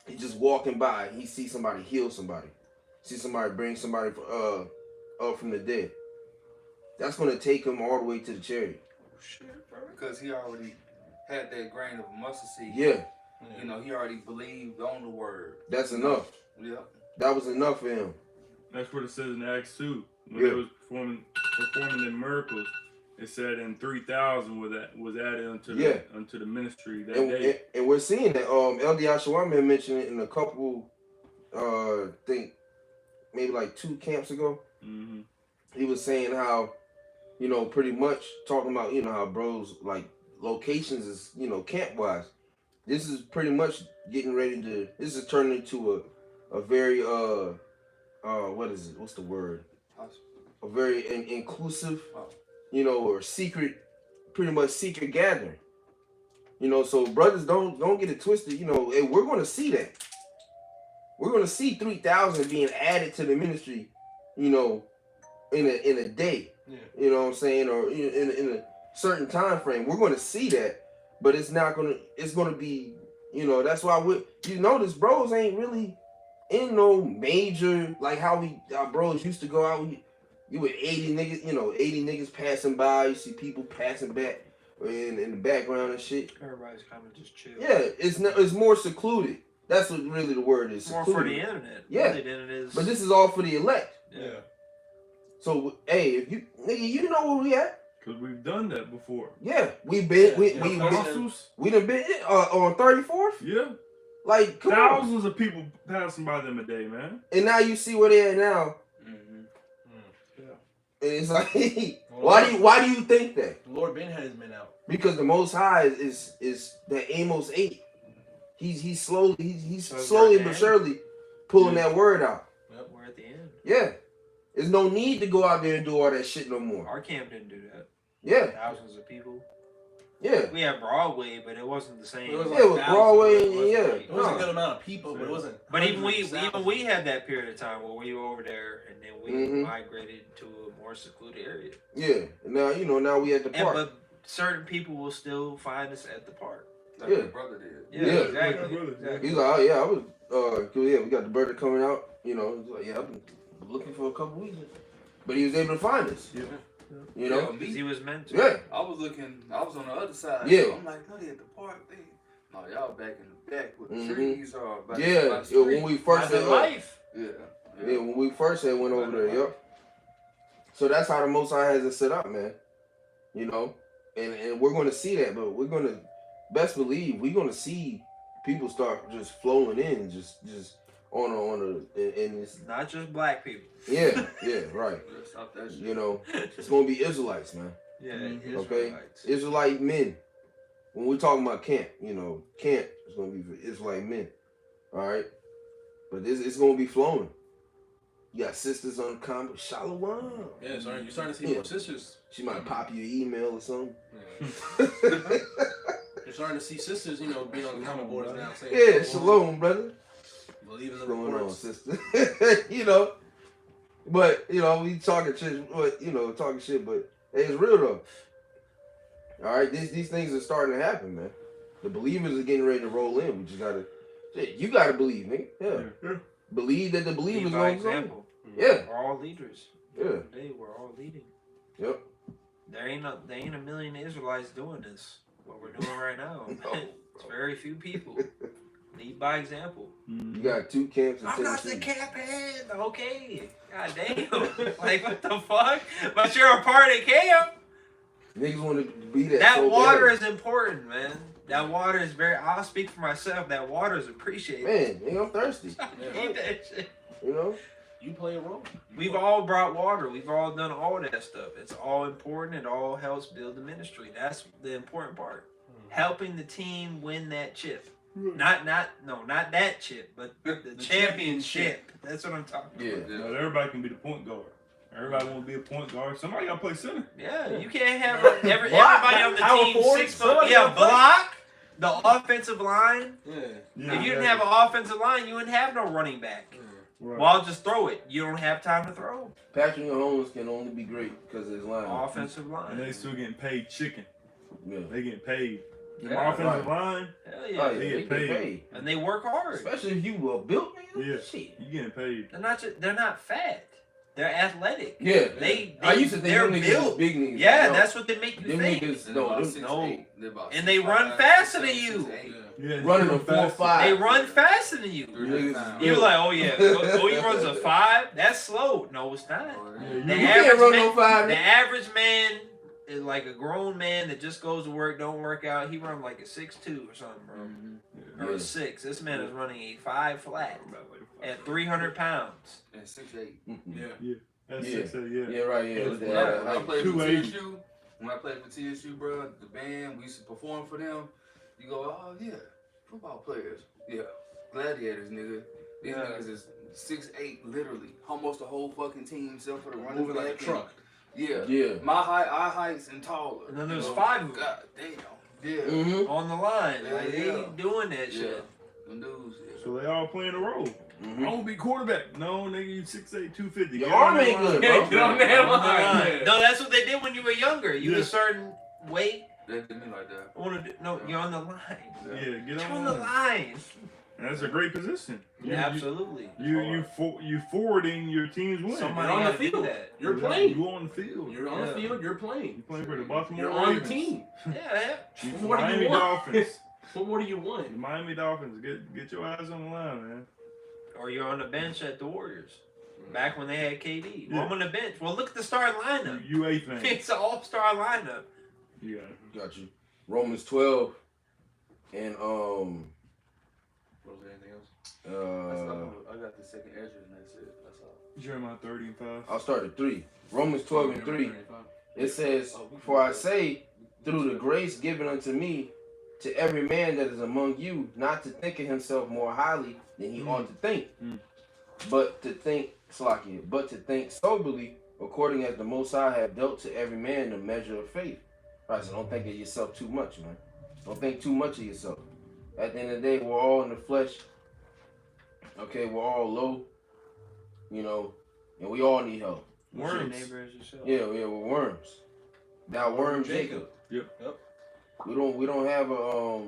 He's just walking by. He sees somebody heal somebody. See somebody bring somebody up from the dead. That's going to take him all the way to the chariot. Shit, bro. Because he already had that grain of mustard seed. Yeah. He already believed on the word. That's enough. Yeah. That was enough for him. That's what it says in Acts 2. When they was performing the miracles, it said in 3,000 was added unto the ministry that day. And we're seeing that. Elder Yashawam had mentioned it in a couple, maybe like 2 camps ago. Mm-hmm. He was saying how, pretty much talking about, how bros like locations is, camp wise. This is pretty much getting ready to. This is turning into a very what is it? What's the word? A very inclusive, or secret, pretty much secret gathering. So brothers don't get it twisted. And we're gonna see that. We're gonna see 3,000 being added to the ministry. In a day. Yeah. You know what I'm saying, or in a certain time frame. We're gonna see that, but it's not gonna. It's gonna be. That's why notice bros ain't really in no major like how bros used to go out. You with 80 niggas, 80 niggas passing by. You see people passing back in the background and shit. Everybody's kind of just chill. Yeah, it's more secluded. That's what really the word is. More secluded. for the internet. Yeah, really, than it is. But this is all for the elect. Yeah. So hey, if you know where we at. Because we've done that before. Yeah, we've been we done been on 34th. Yeah. Like come thousands on. of people passing by them a day, man. And now you see where they at now. Yeah. And it's like, why do you think that? The Lord Ben had his men out. Because the Most High is the Amos 8. He's slowly but surely pulling that word out. Yep, we're at the end. Yeah. There's no need to go out there and do all that shit no more. Our camp didn't do that. Yeah. Thousands of people. Yeah. We had Broadway, but it wasn't the same. It was it was Broadway. It was a good amount of people, but it wasn't. But even we had that period of time where we were over there, and then we migrated to a more secluded area. Yeah. Now now we at the park. But certain people will still find us at the park. Like Yeah. my brother did. Yeah, Yeah. exactly. He's like, oh yeah, I was we got the brother coming out. He's like, yeah, I've been looking for a couple weeks, but he was able to find us. Yeah. Because he was meant to. Yeah. I was on the other side. Yeah. So I'm like, no, they at the park. No, y'all back in the back where the trees are. By Yeah. the street. When we first had life. Yeah. when we first had went over there, yep. So that's how the Most High has it set up, man. And we're going to see that, but we're going to best believe we're going to see people start just flowing in, just on and it's Not just black people. yeah, right. Stop that shit. It's going to be Israelites, man. Yeah, Okay, Israelites. Israelite men. When we're talking about camp, camp is going to be for Israelite men. All right, but it's going to be flowing. You got sisters on the comment. Shalom. Yeah, you're starting to see more sisters. She might pop you an email or something. Yeah. You're starting to see sisters, being on the comment boards now saying, Yeah, shalom, brother. Believers in What's going on, reports. sister? But we talking shit, but hey, it's real though. All right, these things are starting to happen, man. The believers are getting ready to roll in. We just you gotta believe, nigga. Yeah. Believe that the believers Lead by gonna go. example. Yeah. We're all leaders. Yeah. Today we're all leading. Yep. There ain't a million Israelites doing this. What we're doing right now. No. It's very few people. Lead by example. You got 2 camps in I'm not the Tennessee. camp head. Okay. God damn. Like what the fuck? But you're a part of camp. Niggas want to be that. That so water bad. is important, man. That water is I'll speak for myself. That water is appreciated. Man, nigga, I'm thirsty. Eat that shit. You play a role. We've all brought water. We've all done all that stuff. It's all important. It all helps build the ministry. That's the important part. Helping the team win that chip. Not that chip, but the championship. That's what I'm talking about. Yeah. Not everybody can be the point guard. Everybody want to be a point guard. Somebody got to play center. Yeah, you can't have everybody on the Power team forward, 6 foot. somebody Yeah, gotta play. block the offensive line. Yeah. If you didn't have an offensive line, you wouldn't have no running back. Right. Well, I'll just throw it. You don't have time to throw. Patrick Mahomes can only be great because of his line. Offensive And line. they still getting paid chicken. Yeah. They getting paid. The Yeah, offensive line, Hell Oh, yeah. yeah, They get paid. And they work hard. Especially if you were built, nigga. Yeah. Shit. you getting paid. They're not fat. They're athletic. Yeah. They I used to think they're them niggas built. was big niggas. Yeah, No. that's what they make you Them think. niggas, They're no, about them, 6'8". They're about And they 6'5", run faster than 6'7", you. 6'8". Yeah, running a fast. 4.5. They run faster than you. Niggas- You're like, oh yeah, he runs a 5. That's slow. No, it's not. Yeah, The You can't run no 5. The average man is like a grown man that just goes to work, don't work out. He runs like a 6'2" or something, bro. Or a 6. This man is running a 5 flat. About like at 300 pounds. And 6'8". Yeah. That's Yeah. 6'8", yeah. Yeah, right. Yeah. When I played for 280. TSU, bro, the band we used to perform for them. You go, oh yeah, football players, yeah, gladiators, nigga. These niggas is 6'8", literally, almost the whole fucking team except for the running Moving like a back. truck. Yeah, Yeah. my height, our heights, and taller. And then there's You know? 5 of them. God damn. Yeah. Mm-hmm. On the line. Yeah, Like, they yeah. ain't doing that Yeah. shit. The dudes. Yeah. So they all playing a role. Mm-hmm. I'm gonna be quarterback. No, nigga, you 6'8", 250. Your Get on arm that ain't line. good, Yeah, bro. get on that On the line. line. No, that's what they did when you were younger. You Yeah. a certain weight. They did me like that. No, you're on the line. Yeah, get You're on on the line. And that's a great position. Absolutely. You forwarding your team's win. Somebody You're on the gotta do field. that. You're playing. You on the field. You're on the field. You're playing. You playing for the Baltimore You're on the Ravens. team. Yeah. You What do you Miami want? Dolphins. What more do you The want? Miami Dolphins. Get your eyes on the line, man. Or you're on the bench at the Warriors. Back when they had KD. Yeah. Well, I'm on the bench. Well, look at the starting lineup. You eighth man. It's an all-star lineup. Yeah. Got you. Romans 12 and Was there anything else? I got the second Ezra, and that's it. That's all. Jeremiah 30 and 5. I'll start at 3. Romans 12 and 3. It says, "For I say, through the grace given unto me, to every man that is among you, not to think of himself more highly than he ought to think, but to think soberly, according as the Most High have dealt to every man the measure of faith." Right, so don't think of yourself too much, man. Don't think too much of yourself. At the end of the day, we're all in the flesh. Okay, we're all low, you know, and we all need help. Worms. Worms. Neighbor as yourself. Yeah, we're worms. Now worm Jacob. Yep. We don't have a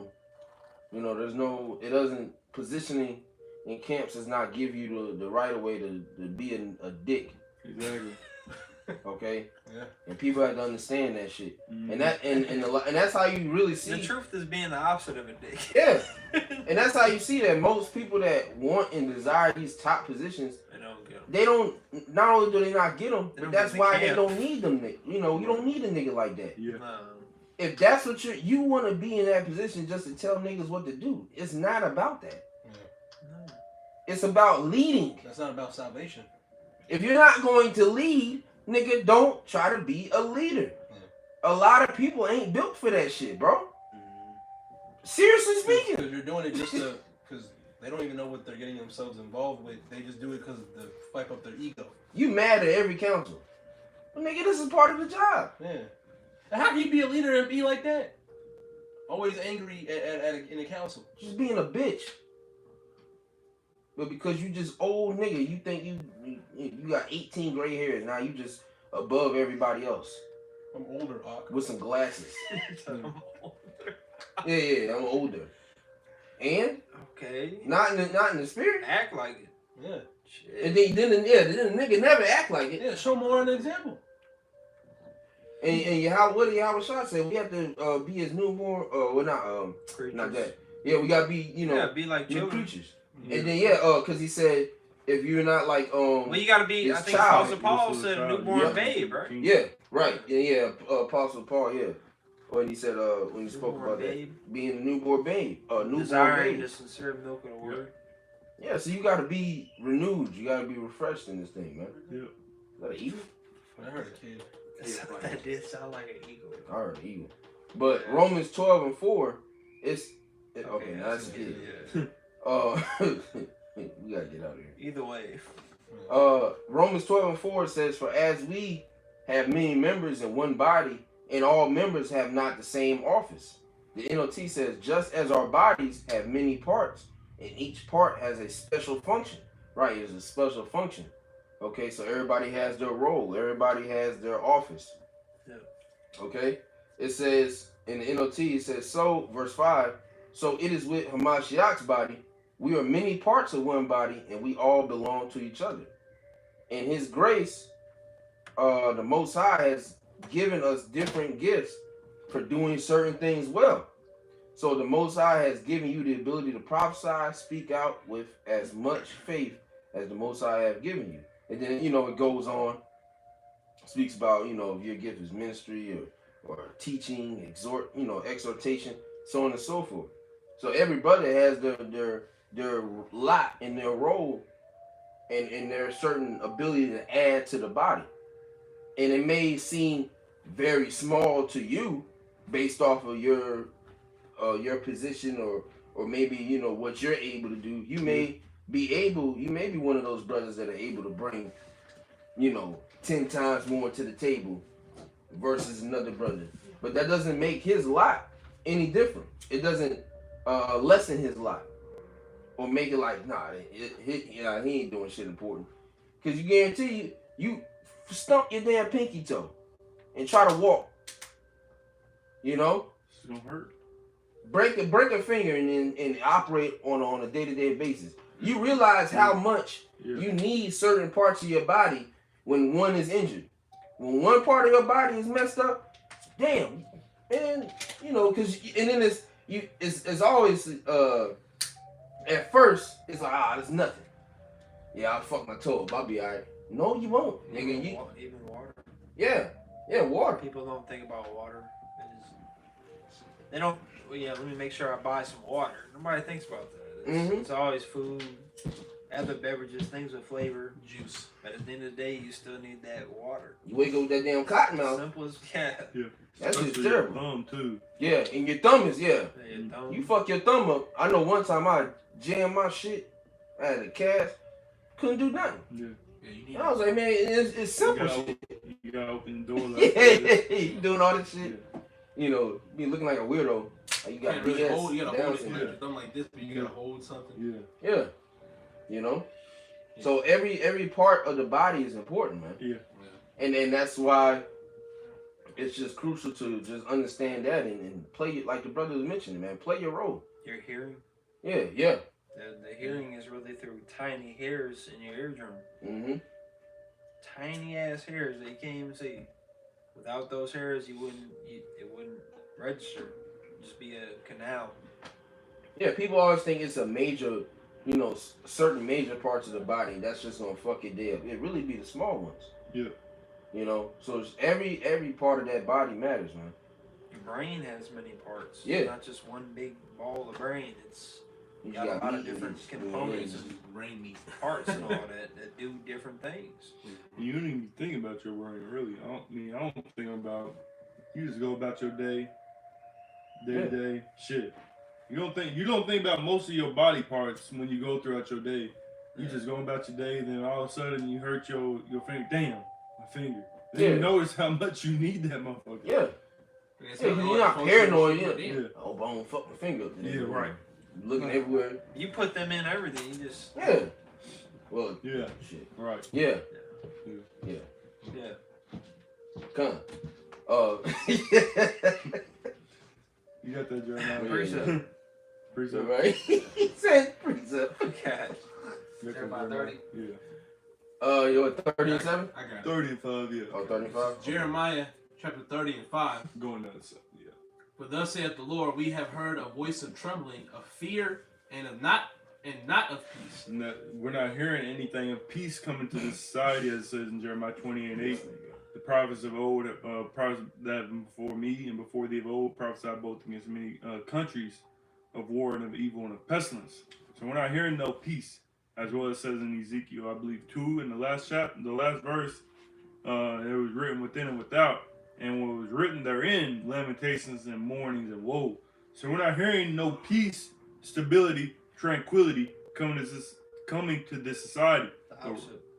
it doesn't positioning in camps does not give you the right of way to be a dick. Exactly. Okay? Yeah. And people have to understand that shit. Mhm. And that and that's how you really see The truth is being the opposite of a dick. Yeah. And that's how you see that most people that want and desire these top positions, I don't get 'em. they don't. Not only do they not get them, They but don't that's get the why they camp. don't need them. You know, you don't need a nigga like that. Yeah. No. If that's what you want to be in that position just to tell niggas what to do, it's not about that. No. It's about leading. That's not about salvation. If you're not going to lead, nigga, don't try to be a leader. A lot of people ain't built for that shit, bro. Seriously speaking. Because you're doing it just to, because they don't even know what they're getting themselves involved with. They just do it because to wipe up their ego. You mad at every council. Well, nigga, this is part of the job. Yeah. And how can you be a leader and be like that? Always angry in a council. Just being a bitch. But because you just old nigga, you think you got 18 gray hairs. Now you just above everybody else. I'm older, Hawk. With some glasses. Yeah, I'm older. And Okay. not in the spirit. Act like it. Yeah. Shit. And then the nigga never act like it. Yeah, show more an example. And Yahweh Shah said we have to be his newborn. Not that. Yeah, we gotta be Yeah, be like new children. creatures. And then cause he said if you're not like Well, you gotta be. his I think child. Apostle Paul This was said a newborn child. babe, right? Yeah, right. Yeah, Apostle Paul, yeah. When he said when he spoke Newborn about babe. that. Being a newborn babe. Newborn Desiring babe. the sincere milk of the word. Yeah, so you gotta be renewed. You gotta be refreshed in this thing, man. Yeah. Is that an eagle? I heard a kid. That did sound like an eagle. I heard an eagle. But Romans 12 and 4, okay, now that's a kid. We gotta get out of here. Either way. Romans 12 and 4 says, "For as we have many members in one body, and all members have not the same office." The NLT says, "Just as our bodies have many parts, and each part has a special function." Right, there's a special function. Okay, so everybody has their role. Everybody has their office. Yeah. Okay? It says, in the NLT, it says, so, verse 5, "So it is with Hamashiach's body. We are many parts of one body, and we all belong to each other. In his grace, the Most High has given us different gifts for doing certain things well. So the Most High has given you the ability to prophesy, speak out with as much faith as the Most High have given you." And then, it goes on, speaks about, if your gift is ministry or teaching, exhortation, so on and so forth. So every brother has their lot and their role and there's certain ability to add to the body, and it may seem very small to you based off of your position or maybe what you're able to do. You may be one of those brothers that are able to bring 10 times more to the table versus another brother, but that doesn't make his lot any different. It doesn't lessen his lot or make it like he ain't doing shit important, because you guarantee you stump your damn pinky toe and try to walk, It's gonna hurt. break a finger and operate on a day-to-day basis. You realize how much you need certain parts of your body when one is injured. When one part of your body is messed up, damn, and because and then it's always at first it's like it's nothing. Yeah, I'll fuck my toe up. I'll be alright. No, you won't, nigga. Even water. Yeah, water. People don't think about water. They don't. Well, yeah, let me make sure I buy some water. Nobody thinks about that. It's always food, other beverages, things with flavor, juice. But at the end of the day, you still need that water. You wake up with that damn cotton mouth. Simple as That's just Especially terrible. Your thumb too. Yeah, and your thumb is Your You thumb. fuck your thumb up. I know one time I jammed my shit. I had a cast. Couldn't do nothing. Yeah. Yeah, you need I was like, man, it's simple shit. You gotta open the door like Yeah, you doing all this shit. Yeah. You looking like a weirdo. Like you got really BS. hold. You gotta Down hold it syndrome. like your thumb like this, but you gotta hold something. Yeah. Yeah. So every part of the body is important, man. Yeah. And then that's why it's just crucial to just understand that and play it like the brother was mentioning, man. Play your role. Your hearing. Yeah. The hearing is really through tiny hairs in your eardrum. Mm-hmm. Tiny ass hairs that you can't even see. Without those hairs, it wouldn't register. It'd just be a canal. Yeah, people always think it's a major, certain major parts of the body that's just gonna fuck your day up. It really be the small ones. Yeah. So it's every part of that body matters, man. Your brain has many parts. Yeah. It's not just one big ball of brain. It's You got a lot of meat in different it. components Yeah. and Brain meat. parts and all that do different things. You don't even think about your brain, really. I don't think about. You just go about your day to day. Shit. You don't think about most of your body parts when you go throughout your day. You just go about your day, then all of a sudden you hurt your finger. Damn, my finger. Then you notice how much you need that motherfucker. Yeah. You're not paranoid. Yeah. I hope I don't fuck my finger up. Yeah, right. Looking everywhere. You put them in everything. You just Yeah. Well. Yeah. Shit. Right. Yeah. Come. You got that, Jeremiah? precept. Precept. Right. He said precept. Okay. Jeremiah 30. Yeah. You're at 30 and 7? I got it. 35, yeah. Oh, 35? Jeremiah chapter 30 and 5. Going down the side, yeah. For thus saith the Lord, we have heard a voice of trembling, of fear, and not of peace. We're not hearing anything of peace coming to this society, as it says in Jeremiah 20 and 8. The prophets of old, prophets that have been before me and before thee of old, prophesied both against many countries of war and of evil and of pestilence. So we're not hearing no peace, as well as it says in Ezekiel, I believe 2 in the last chapter, the last verse. It was written within and without, and what was written therein, lamentations and mournings and woe. So we're not hearing no peace, stability, tranquility coming to this society.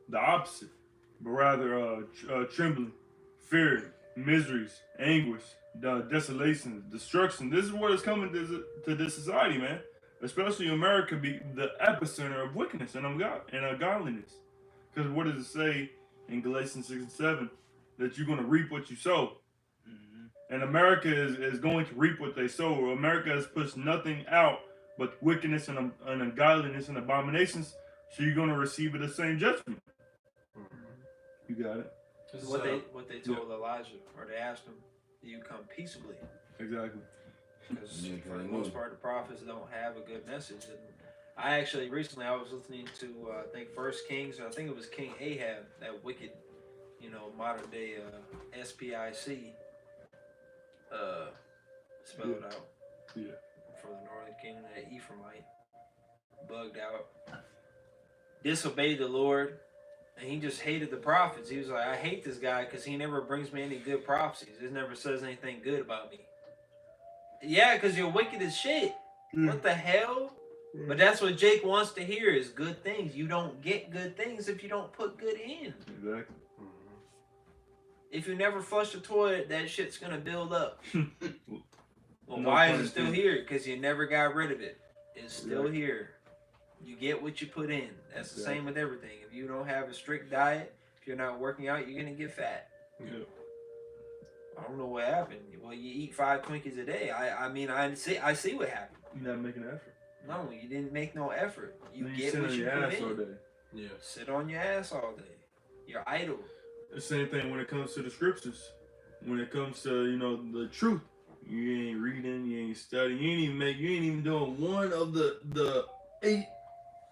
The opposite. But rather trembling, fear, miseries, anguish, desolation, destruction. This is what is coming to this society, man. Especially America be the epicenter of wickedness and ungodliness. Because what does it say in Galatians 6 and 7? That you're going to reap what you sow. Mm-hmm. And America is going to reap what they sow. America has pushed nothing out but wickedness and ungodliness and abominations. So you're going to receive the same judgment. You got it. What they told Elijah, or they asked him, do you come peaceably? Exactly. Because for the most part, the prophets don't have a good message. And I actually recently I was listening to I think First Kings. I think it was King Ahab, that wicked, modern day SPIC spelled out. Yeah. For the northern kingdom, that Ephraimite bugged out. disobeyed the Lord, and he just hated the prophets. He was like, I hate this guy because he never brings me any good prophecies. He never says anything good about me. Yeah, because you're wicked as shit. What the hell? But that's what Jake wants to hear is good things. You don't get good things if you don't put good in. Exactly. If you never flush the toilet, that shit's going to build up. Well, No why pun is it still intended. here? Because you never got rid of it. It's still here. You get what you put in. That's the same with everything. If you don't have a strict diet, if you're not working out, you're going to get fat. Yeah. I don't know what happened. Well, you eat 5 Twinkies a day. I mean, I see what happened. You're not making an effort. No, you didn't make no effort. You Then get sit what on you your put ass in. all day. Yeah. Sit on your ass all day. You're idle. The same thing when it comes to the scriptures. When it comes to, you know, the truth. You ain't reading, you ain't studying, you ain't even doing one of the 8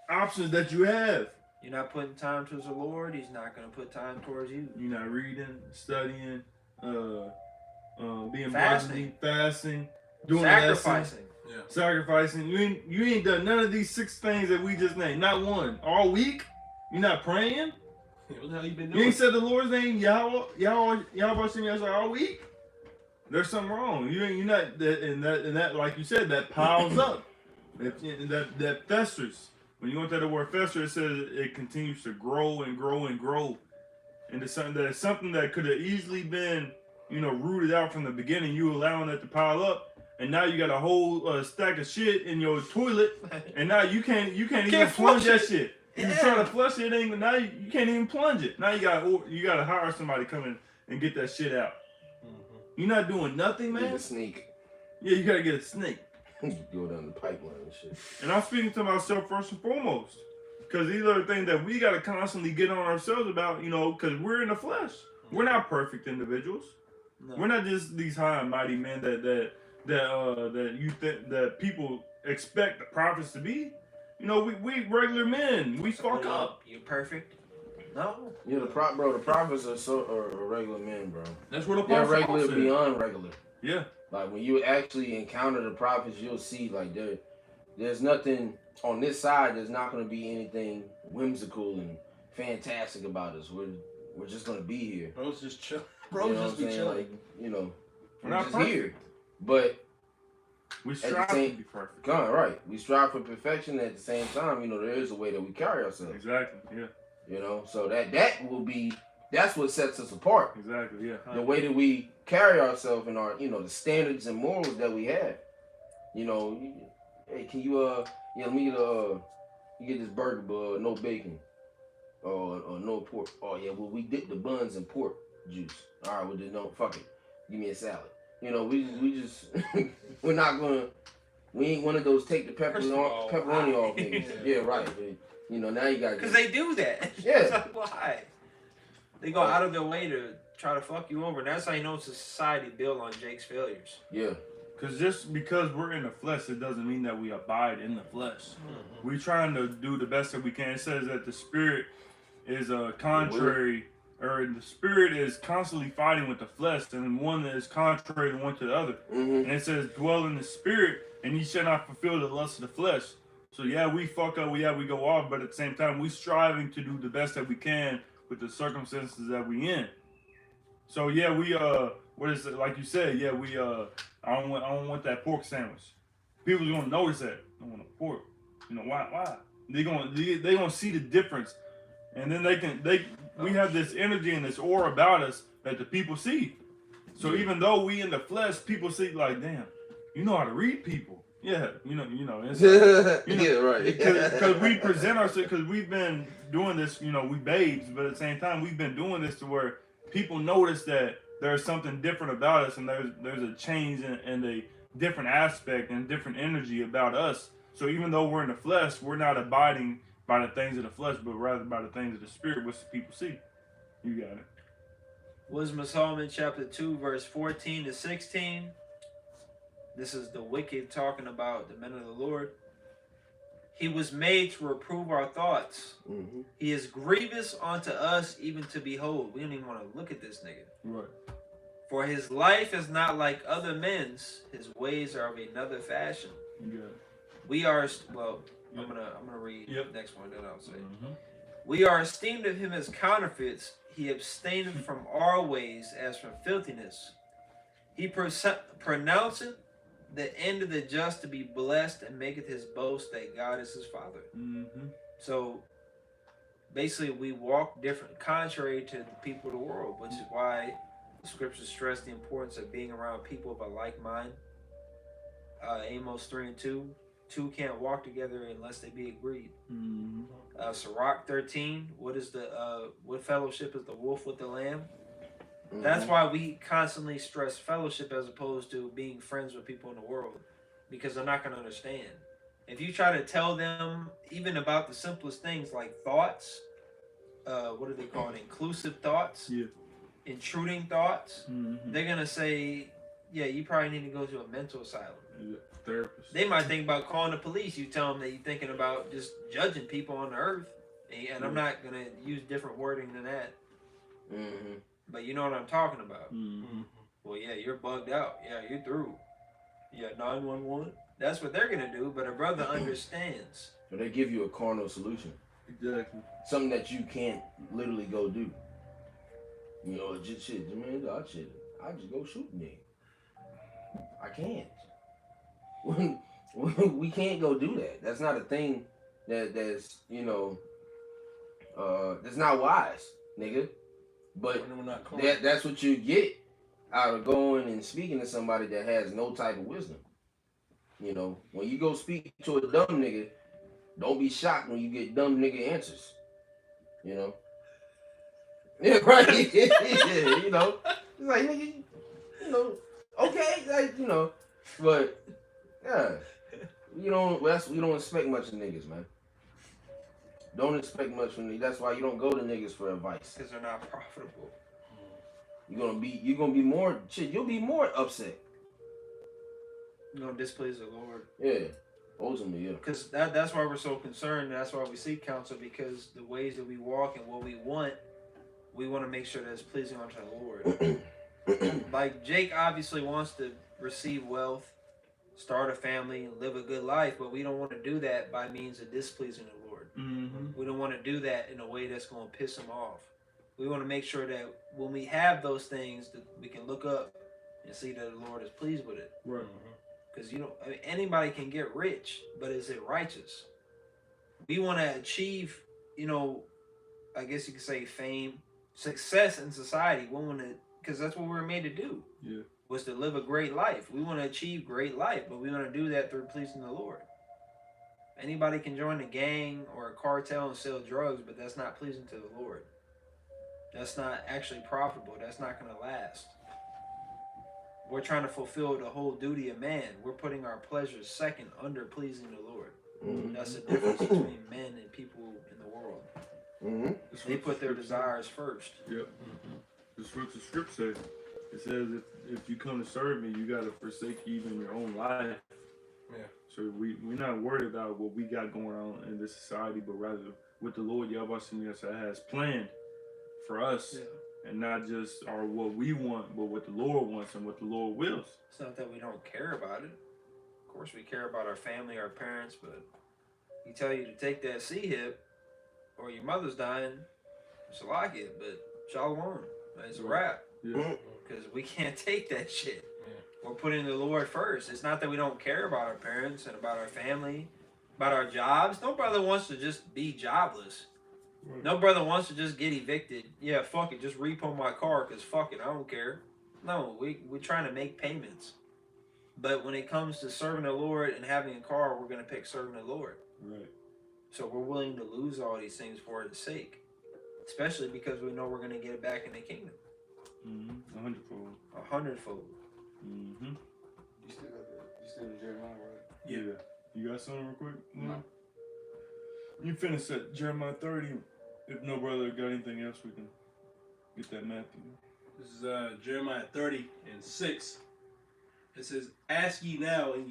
options that you have. You're not putting time towards the Lord. He's not going to put time towards you. You're not reading, studying, being Fasting. fasting, doing Sacrificing. sacrificing. You ain't done none of these 6 things that we just named. Not one. All week. You're not praying. What the hell you been You doing? ain't said the Lord's name Yahweh all week. There's something wrong. You're not that like you said, that piles up. That festers. When you look at the word fester, it says it continues to grow and grow and grow. And it's something that could have easily been, you know, rooted out from the beginning. You allowing it to pile up, and now you got a whole stack of shit in your toilet, and now you can't even plunge that shit. You try to flush it, now you can't even plunge it. Now you gotta hire somebody to come in and get that shit out. You're not doing nothing, Need man. a snake. Yeah, you gotta get a snake. Go down the pipeline and shit. And I'm speaking to myself first and foremost. Because these are the things that we got to constantly get on ourselves about, you know, because we're in the flesh. We're not perfect individuals. No. We're not just these high and mighty men that you think that people expect the prophets to be. You know, we regular men. We fuck up. You perfect? No. Yeah, the prophets are regular men, bro. That's what the They're Apostle regular said. beyond regular. Yeah. Like when you actually encounter the prophets, you'll see like there's nothing on this side. There's not going to be anything whimsical and fantastic about us. We're just going to be here. Bro's just chill. Bro, You know just what be I'm saying? chilling. Like, you know, We're we're not just perfect. here. But We the strive to same- be perfect. God, right? We strive for perfection. At the same time, you know, there is a way that we carry ourselves. Exactly. Yeah. You know, so that's what sets us apart. Exactly. Yeah. The way that we carry ourselves and our, you know, the standards and morals that we have. You know, hey, can you let me get you get this burger, but no bacon, or no pork. Oh yeah, well we dip the buns in pork juice. All right, well then no, fuck it, give me a salad. You know, we just we ain't one of those take the First of all, pepperoni why? off niggas. Yeah, right. You know, now you got Because they do that. Yeah. So why? They go out of their way to try to fuck you over. And that's how you know it's a society built on Jake's failures. yeah. Because just because we're in the flesh, it doesn't mean that we abide in the flesh. We're trying to do the best that we can. It says that the spirit is contrary, or the spirit is constantly fighting with the flesh, and one that is contrary to one to the other. Mm-hmm. And it says, dwell in the spirit, and ye shall not fulfill the lust of the flesh. So yeah, we fuck up, we go off, but at the same time, we striving to do the best that we can with the circumstances that we in. So yeah, we what is it? Like you said, yeah, we I don't want that pork sandwich. People's gonna notice that. I want a pork. You know why? They gonna see the difference, and then we have this energy and this aura about us that the people see. So even though we in the flesh, people see like, damn, you know how to read people. Yeah, you know. It's, Yeah, right. Because we present ourselves, because we've been doing this, you know, we babes, but at the same time, we've been doing this to where people notice that there's something different about us, and there's a change and a different aspect and different energy about us. So even though we're in the flesh, we're not abiding by the things of the flesh, but rather by the things of the spirit, which the people see. You got it. Wisdom of Solomon chapter 2 verse 14 to 16. This is the wicked talking about the men of the Lord. He was made to reprove our thoughts. Mm-hmm. He is grievous unto us even to behold. We don't even want to look at this nigga. Right. For his life is not like other men's. His ways are of another fashion. You got it. We are, well, I'm gonna read Yep. the next one, then I'll say. Mm-hmm. We are esteemed of him as counterfeits. He abstaineth from our ways as from filthiness. He pronounceth the end of the just to be blessed and maketh his boast that God is his father. Mm-hmm. So basically, we walk different, contrary to the people of the world, which is why the scriptures stress the importance of being around people of a like mind. Amos 3:2, two can't walk together unless they be agreed. Mm-hmm. Sirach 13, what fellowship is the wolf with the lamb? Mhm. That's why we constantly stress fellowship as opposed to being friends with people in the world, because they're not going to understand. If you try to tell them even about the simplest things like thoughts, what do they call it? Inclusive thoughts, Yeah. intruding thoughts, Mm-hmm. they're going to say, yeah, you probably need to go to a mental asylum. Yeah. Therapist. They might think about calling the police. You tell them that you're thinking about just judging people on the earth. And I'm not going to use different wording than that. Mhm. But you know what I'm talking about. Mm-hmm. Well, yeah, you're bugged out. Yeah, you're through. Yeah, 911. That's what they're going to do. But a brother understands. So they give you a carnal solution, Exactly. something that you can't literally go do. You know, just shit, man. I just go shoot me. I can't. We can't go do that. That's not a thing. That's that's not wise, nigga. But We're not close. that's what you get out of going and speaking to somebody that has no type of wisdom. You know, when you go speak to a dumb nigga, don't be shocked when you get dumb nigga answers. You know? Yeah, right. Yeah, you know. It's like, nigga, you know, okay, like, you know, but yeah. We don't expect much of niggas, man. Don't expect much from niggas. That's why you don't go to niggas for advice. Because they're not profitable. You're gonna be more shit, you'll be more upset. You're going to displease the Lord. Yeah. Ultimately, yeah. Because that's why we're so concerned. That's why we seek counsel. Because the ways that we walk and what we want to make sure that it's pleasing unto the Lord. Like Jake obviously wants to receive wealth, start a family, and live a good life, but we don't want to do that by means of displeasing the Lord. Mm-hmm. We don't want to do that in a way that's going to piss him off. We want to make sure that when we have those things, that we can look up and see that the Lord is pleased with it. Right. Because anybody can get rich, but is it righteous? We want to achieve, I guess you could say fame, success in society. We want to, because that's what we were made to do. Yeah. Was to live a great life. We want to achieve great life, but we want to do that through pleasing the Lord. Anybody can join a gang or a cartel and sell drugs, but that's not pleasing to the Lord. That's not actually profitable. That's not going to last. We're trying to fulfill the whole duty of man. We're putting our pleasures second under pleasing the Lord. Mm-hmm. That's the difference between men and people in the world. Mm-hmm. They put their desires first. Yep. That's what the script says. It says if you come to serve me, you gotta forsake even your own life. Yeah. So we're not worried about what we got going on in this society, but rather what the Lord Yahweh has planned for us, and not just what we want, but what the Lord wants and what the Lord wills. It's not that we don't care about it. Of course, we care about our family, our parents, but he tell you to take that C-hip, or your mother's dying, it's like it, but shalom, it's a wrap. Yeah. Because we can't take that shit. Yeah. We're putting the Lord first. It's not that we don't care about our parents and about our family, about our jobs. No brother wants to just be jobless. Right. No brother wants to just get evicted. Yeah, fuck it. Just repo my car because fuck it. I don't care. No, we're trying to make payments. But when it comes to serving the Lord and having a car, we're going to pick serving the Lord. Right. So we're willing to lose all these things for His sake. Especially because we know we're going to get it back in the kingdom. Mm-hmm. 100-fold. 100-fold. Mm-hmm. You still in Jeremiah, right? Yeah. You got something real quick? No. You finish at Jeremiah 30. If no brother got anything else, we can get that Matthew. This is Jeremiah 30:6. It says, Ask ye now and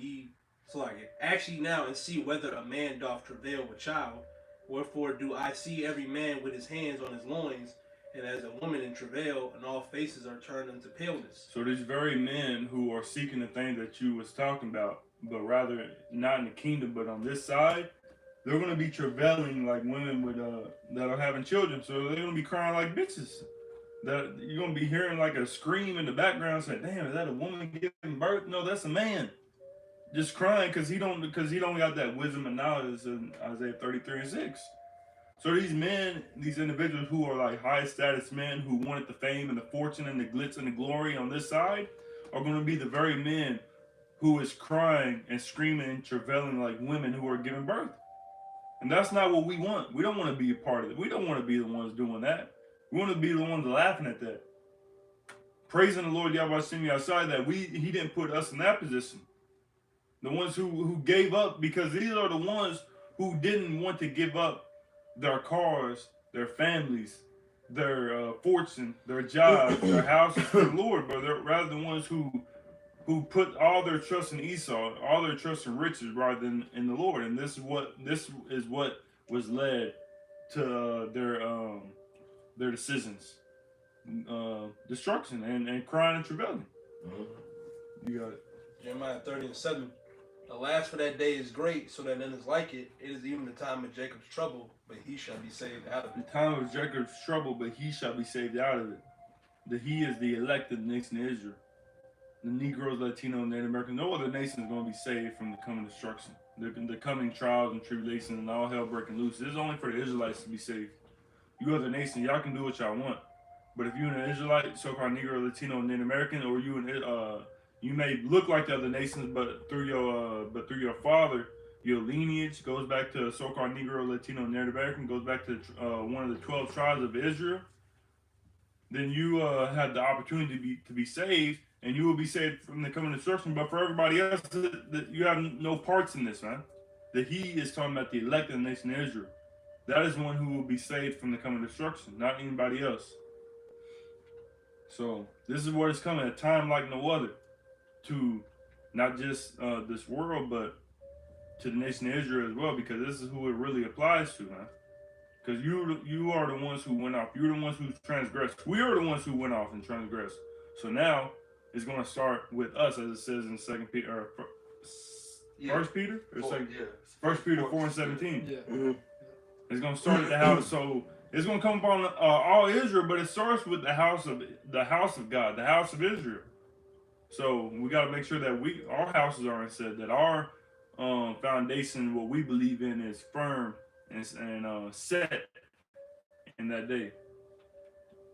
see whether a man doth travail with child. Wherefore do I see every man with his hands on his loins, and as a woman in travail, and all faces are turned unto paleness. So these very men who are seeking the thing that you was talking about, but rather not in the kingdom, but on this side, they're gonna be travailing like women with that are having children. So they're gonna be crying like bitches. That you're gonna be hearing like a scream in the background saying, "Damn, is that a woman giving birth?" No, that's a man. Just crying because he don't got that wisdom and knowledge in Isaiah 33:6. So these men, these individuals who are like high status men who wanted the fame and the fortune and the glitz and the glory on this side are going to be the very men who is crying and screaming and travailing like women who are giving birth. And that's not what we want. We don't want to be a part of it. We don't want to be the ones doing that. We want to be the ones laughing at that. Praising the Lord Yahweh Shemi outside that he didn't put us in that position. The ones who gave up, because these are the ones who didn't want to give up their cars, their families, their fortune, their jobs, their houses for the Lord, but they're rather the ones who put all their trust in Esau, all their trust in riches rather than in the Lord. And this is what was led to their decisions, destruction and crying and travailing. You got it. Jeremiah 30:7. Alas, for that day is great, so that none is like it. It is even the time of Jacob's trouble, but he shall be saved out of it. The time of Jacob's trouble, but he shall be saved out of it. That he is the elected nation of Israel. The Negroes, Latino, and Native Americans, no other nation is going to be saved from the coming destruction. The coming trials and tribulations and all hell breaking loose. This is only for the Israelites to be saved. You other nations, y'all can do what y'all want. But if you're an Israelite, so-called Negro, Latino, and Native American, or you may look like the other nations, but through your father, your lineage goes back to so-called Negro, Latino, and Native American, goes back to one of the 12 tribes of Israel. Then you have the opportunity to be saved, and you will be saved from the coming destruction. But for everybody else, that you have no parts in this, man. That he is talking about the elected nation of Israel. That is one who will be saved from the coming destruction, not anybody else. So this is what is coming, a time like no other, to not just this world, but to the nation of Israel as well, because this is who it really applies to, man. Because you are the ones who went off. You're the ones who transgressed. We are the ones who went off and transgressed. So now it's going to start with us, as it says in 2 Peter, or First Peter, or First Peter 4:17. Yeah. Mm-hmm. It's going to start at the house. So it's going to come upon all Israel, but it starts with the house of God, the house of Israel. So we got to make sure that our houses are set, that our foundation, what we believe in, is firm and set in that day.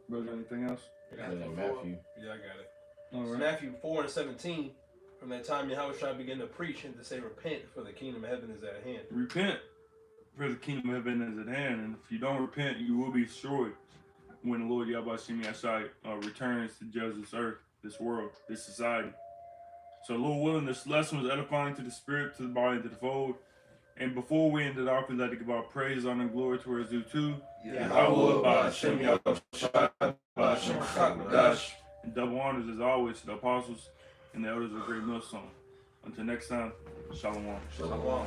Brother, anything else? Matthew. Yeah, I got it. All right. Matthew 4:17. From that time, Yahushua began to preach and to say, "Repent, for the kingdom of heaven is at hand." Repent, for the kingdom of heaven is at hand. And if you don't repent, you will be destroyed when the Lord Yahweh Shemi Ashai returns to judge this earth, this world, this society. So, Lord willing, this lesson was edifying to the spirit, to the body, and to the fold. And before we end it off, we'd like to give our praise, honor, and glory to our due too. And double honors as always to the apostles and the elders of the great millstone. Until next time, shalom. Shalom.